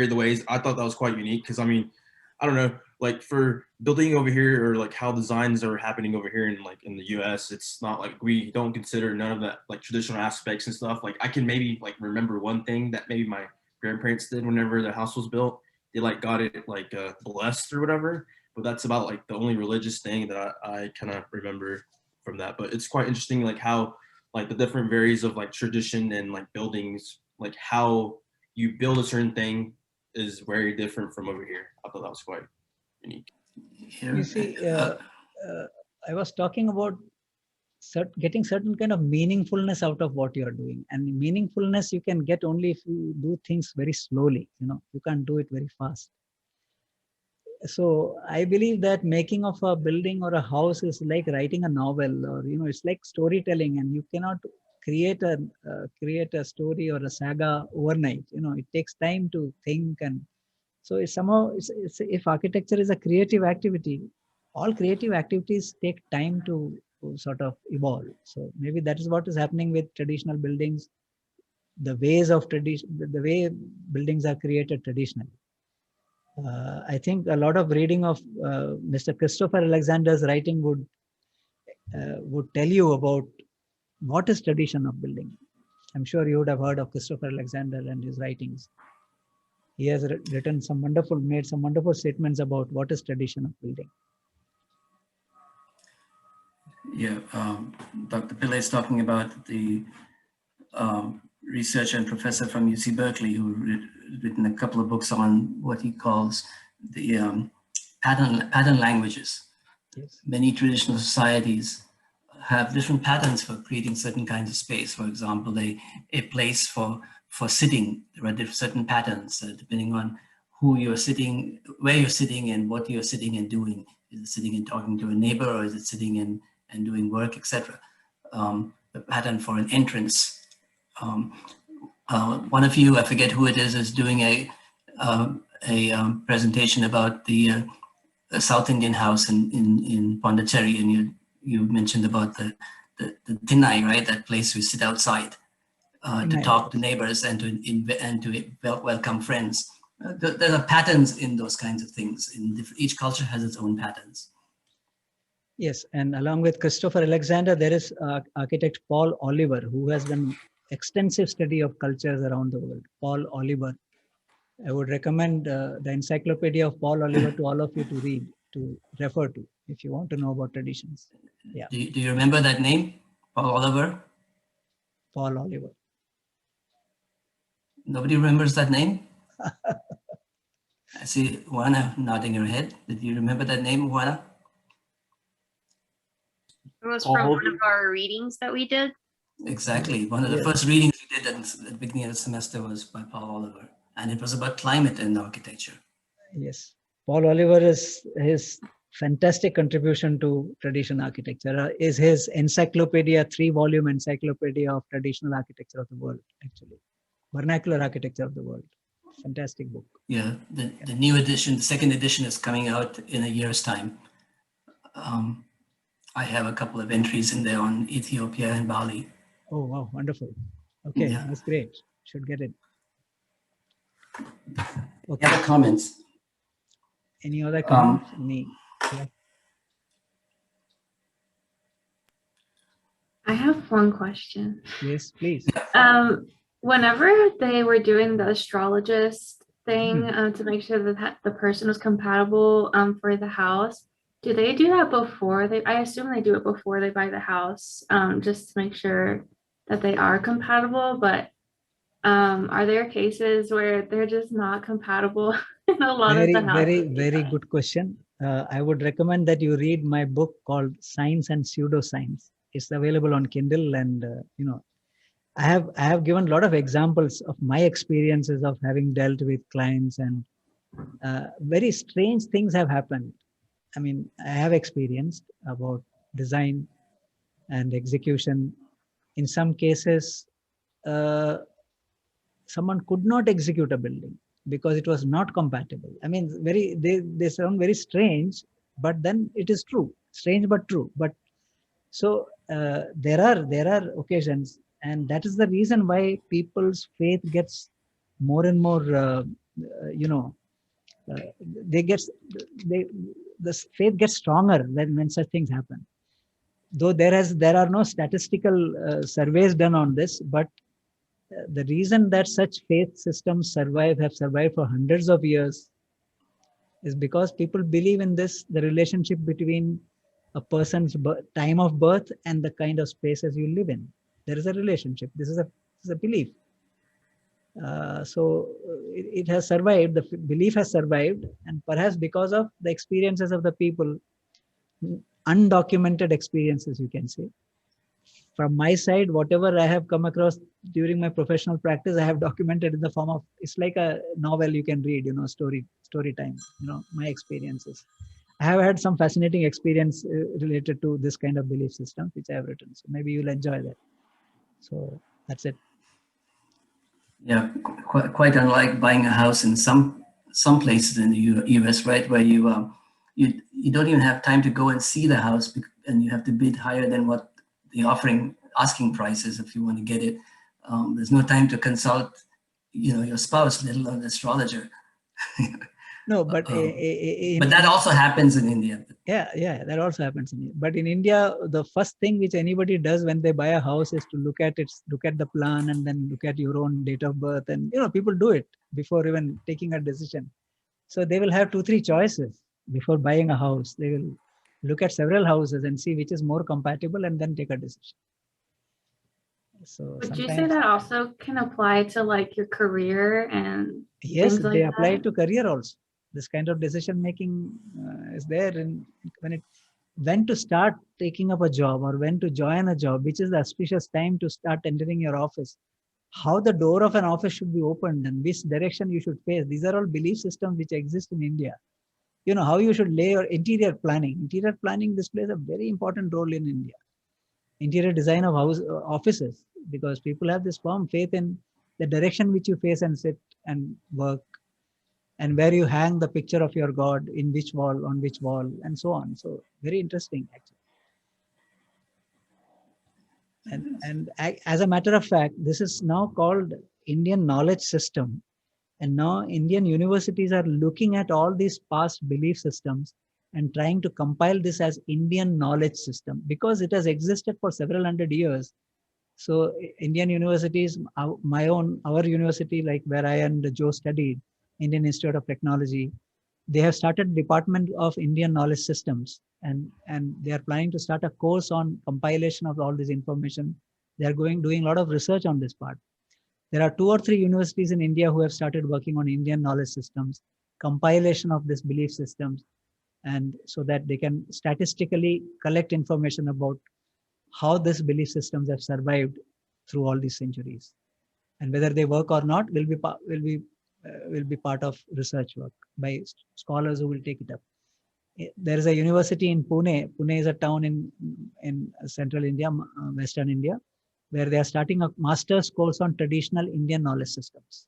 the ways. I thought that was quite unique, because I mean, I don't know, for building over here, or how designs are happening over here in the US, it's not we don't consider none of that traditional aspects and stuff. I can maybe remember one thing that maybe my grandparents did whenever the house was built. They got it blessed or whatever, but that's about the only religious thing that I kind of remember from that. But it's quite interesting how the different varies of tradition and buildings like how you build a certain thing is very different from over here. I thought that was quite unique. Here, You see, I was talking about getting certain kind of meaningfulness out of what you are doing, and meaningfulness you can get only if you do things very slowly. You can't do it very fast. So I believe that making of a building or a house is like writing a novel, or it's like storytelling, and you cannot create a story or a saga overnight. It takes time to think, and so if architecture is a creative activity, all creative activities take time to sort of evolve. So maybe that is what is happening with traditional buildings, the way buildings are created traditionally. I think a lot of reading of Mr. Christopher Alexander's writing would tell you about what is tradition of building. I'm sure you would have heard of Christopher Alexander and his writings. He has made some wonderful statements about what is tradition of building. Yeah, Dr. Pillai is talking about the researcher and professor from UC Berkeley who written a couple of books on what he calls the pattern languages. Yes. Many traditional societies have different patterns for creating certain kinds of space. For example, a place for sitting, there are certain patterns depending on who you're sitting, where you're sitting, and what you're sitting and doing. Is it sitting and talking to a neighbor, or is it sitting and doing work, etc. The pattern for an entrance. One of you, I forget who it is doing a presentation about the South Indian house in Pondicherry, and you mentioned about the Tinai, right? That place we sit outside to talk to neighbors and to welcome friends. There are patterns in those kinds of things. Each culture has its own patterns. Yes, and along with Christopher Alexander, there is architect Paul Oliver, who has done extensive study of cultures around the world. Paul Oliver. I would recommend the encyclopedia of Paul Oliver to all of you to refer to, if you want to know about traditions. Yeah. Do you remember that name, Paul Oliver? Paul Oliver. Nobody remembers that name? I see Juana nodding her head. Did you remember that name, Juana? It was from one of our readings that we did. Exactly. One of the first readings we did at the beginning of the semester was by Paul Oliver, and it was about climate and architecture. Yes. Paul Oliver his fantastic contribution to traditional architecture is his encyclopedia, 3-volume encyclopedia of traditional architecture of the world, actually. Vernacular architecture of the world. Fantastic book. Yeah, the new edition, the second edition is coming out in a year's time. I have a couple of entries in there on Ethiopia and Bali. Oh, wow, wonderful. Okay, Yeah. that's great. Should get it. Okay. Any other comments? Any other comments? Yeah. I have one question. Yes, please. Whenever they were doing the astrologist thing to make sure that the person was compatible for the house, do they do that before I assume they do it before they buy the house, just to make sure that they are compatible, but are there cases where they're just not compatible in a lot of the houses? Very good question. I would recommend that you read my book called Science and Pseudoscience. It's available on Kindle, and I have given a lot of examples of my experiences of having dealt with clients, and very strange things have happened. I mean, I have experienced about design and execution. In some cases, someone could not execute a building because it was not compatible. I mean, they sound very strange, but then it is true. Strange but true. But so there are occasions, and that is the reason why people's faith gets more and more. The faith gets stronger when such things happen. Though there are no statistical surveys done on this, but the reason that such faith systems have survived for hundreds of years is because people believe in this, the relationship between a person's time of birth and the kind of spaces you live in. There is a relationship. This is a belief. It has survived, the belief has survived, and perhaps because of the experiences of the people, undocumented experiences, you can say. From my side, whatever I have come across during my professional practice, I have documented in the form of, it's like a novel you can read, story time, my experiences. I have had some fascinating experience related to this kind of belief system, which I have written. So maybe you'll enjoy that. So that's it. Yeah, quite unlike buying a house in some places in the U.S., right, where you don't even have time to go and see the house, and you have to bid higher than what the asking price is if you want to get it. There's no time to consult, your spouse, let alone an astrologer. No, but but that also happens in India. Yeah, that also happens in India. But in India, the first thing which anybody does when they buy a house is to look at the plan, and then look at your own date of birth. And people do it before even taking a decision. So they will have 2-3 choices before buying a house. They will look at several houses and see which is more compatible, and then take a decision. So Would you say that also can apply to like your career and yes, things like they apply that? to career also. This kind of decision making is there in when to start taking up a job, or when to join a job, which is the auspicious time to start entering your office, how the door of an office should be opened, and which direction you should face. These are all belief systems which exist in India. How you should lay your interior planning. Interior planning, this plays a very important role in India. Interior design of offices, because people have this firm faith in the direction which you face and sit and work, and where you hang the picture of your god, in which wall, on which wall, and so on. So very interesting, actually. And as a matter of fact, this is now called Indian knowledge system. And now Indian universities are looking at all these past belief systems and trying to compile this as Indian knowledge system, because it has existed for several hundred years. So Indian universities, our university, like where I and Joe studied, Indian Institute of Technology, they have started Department of Indian Knowledge Systems, and they are planning to start a course on compilation of all this information. They are doing a lot of research on this part. There are 2 or 3 universities in India who have started working on Indian knowledge systems, compilation of these belief systems, and so that they can statistically collect information about how these belief systems have survived through all these centuries, and whether they work or not will be part of research work by scholars who will take it up. There is a university in Pune. Pune is a town in central India, western India, where they are starting a master's course on traditional Indian knowledge systems,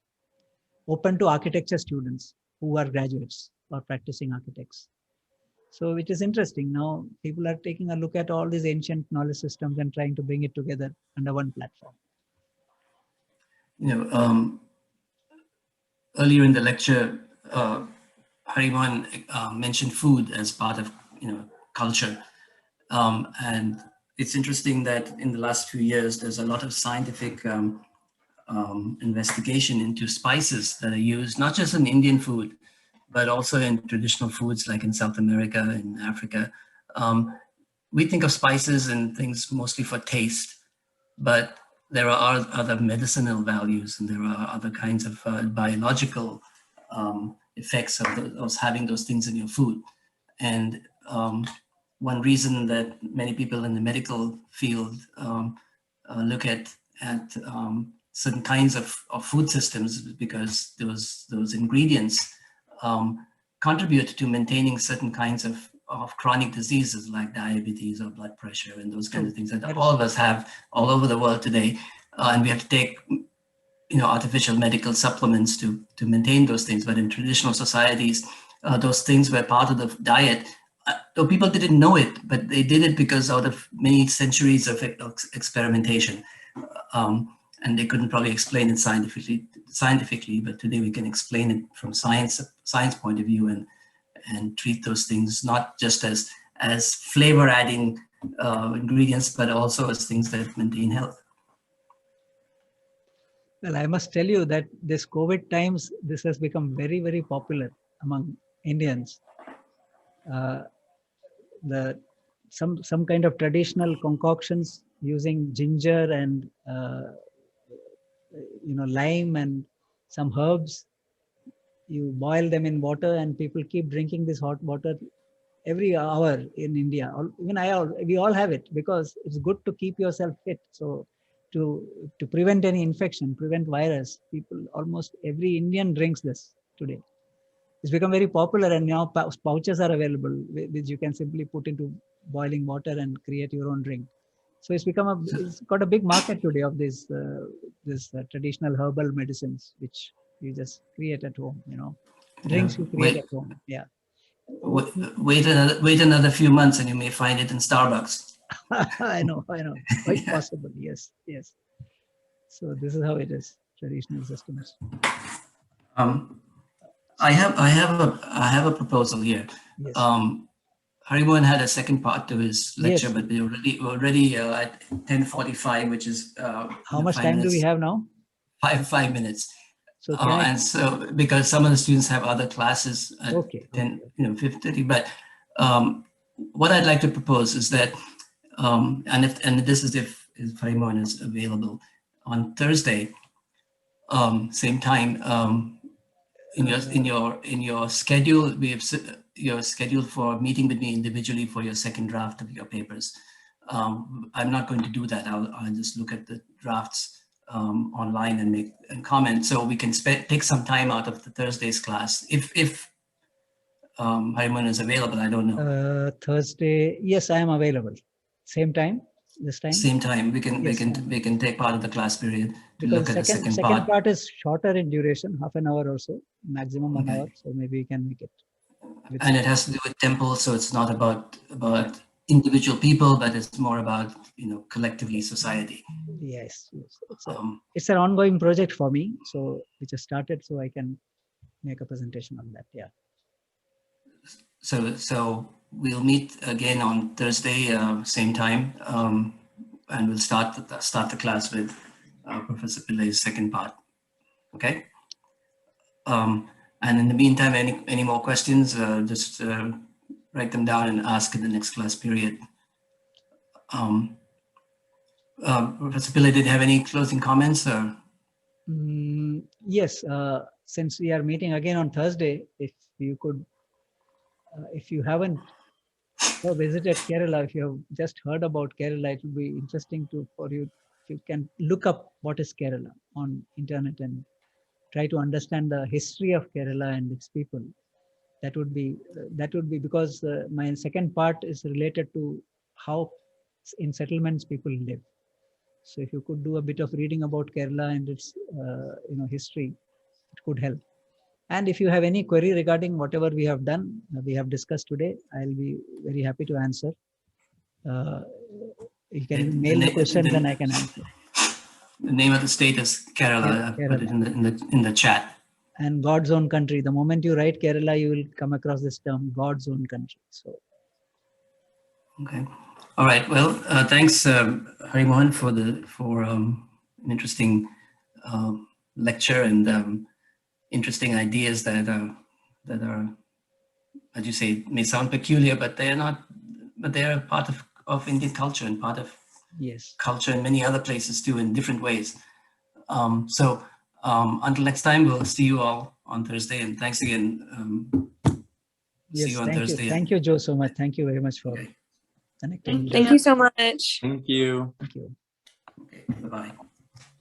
open to architecture students who are graduates or practicing architects. So, which is interesting. Now, people are taking a look at all these ancient knowledge systems and trying to bring it together under one platform. Earlier in the lecture, Hariman mentioned food as part of culture, and it's interesting that in the last few years there's a lot of scientific investigation into spices that are used not just in Indian food, but also in traditional foods like in South America and Africa. We think of spices and things mostly for taste, but there are other medicinal values, and there are other kinds of biological effects of having those things in your food. And one reason that many people in the medical field look at certain kinds of food systems is because those ingredients contribute to maintaining certain kinds of chronic diseases like diabetes or blood pressure and those kinds of things that all of us have all over the world today. And we have to take artificial medical supplements to maintain those things. But in traditional societies, those things were part of the diet. Though people didn't know it, but they did it because out of many centuries of experimentation. And they couldn't probably explain it scientifically, but today we can explain it from science point of view and treat those things not just as flavor adding ingredients, but also as things that maintain health. Well, I must tell you that this COVID times, this has become very, very popular among Indians. Some kind of traditional concoctions using ginger and lime and some herbs. You boil them in water, and people keep drinking this hot water every hour in India. We all have it because it's good to keep yourself fit. So to prevent any infection, prevent virus, almost every Indian drinks this today. It's become very popular, and now pouches are available, which you can simply put into boiling water and create your own drink. So it's got a big market today of this traditional herbal medicines, which you just create at home. Drinks you create at home. Yeah. Wait another few months, and you may find it in Starbucks. I know. Quite possible. Yes. So this is how it is. Traditional systems. I have a proposal here. Yes. Harimohan had a second part to his lecture, Yes. but we're already at 10:45, which is How much time do we have now? 5 minutes. So And so because some of the students have other classes at Okay. 5:30, but what I'd like to propose is that, and this is if Harimohan is available on Thursday, same time. In your schedule, you're scheduled for meeting with me individually for your second draft of your papers. I'm not going to do that. I'll just look at the drafts online and make and comment. So we can take some time out of the Thursday's class if Harimohan is available. I don't know. Thursday, yes, I am available. Same time. This time. Same time. We can Yes, we can take part of the class period to because look at the second part. part is shorter in duration, half an hour or so, maximum an Okay. hour. So maybe we can make it. And it has to do with temple, so it's not about individual people, but it's more about collectively society. Yes. Um, It's an ongoing project for me, so we just started, so I can make a presentation on that. Yeah. so we'll meet again on Thursday, same time, and we'll start the class with Professor Pillai's second part. Okay. And in the meantime, any more questions? Just write them down and ask in the next class period. Professor Pillai, did you have any closing comments? Or? Yes. Since we are meeting again on Thursday, if you could, if you haven't visited Kerala, if you have just heard about Kerala, it will be interesting for you. If you can look up what is Kerala on internet and try to understand the history of Kerala and its people. That would be because my second part is related to how in settlements people live. So if you could do a bit of reading about Kerala and its history, it could help. And if you have any query regarding whatever we have done, we have discussed today, I'll be very happy to answer. You can mail the questions and I can answer. The name of the state is Kerala. Kerala. Put it in the chat. And God's own country. The moment you write Kerala, you will come across this term, God's own country. So. Okay. All right. Well, thanks, Harimohan, for an interesting lecture and interesting ideas that are, as you say, may sound peculiar, but they are not. But they are part of Indian culture and part of Yes. culture in many other places too, in different ways. So until next time, we'll see you all on Thursday. And thanks again. Yes. See you on Thursday. Thank you, Joe, so much. Thank you very much for Okay. connecting. Thank you so much. Thank you. Thank you. Okay. Bye-bye.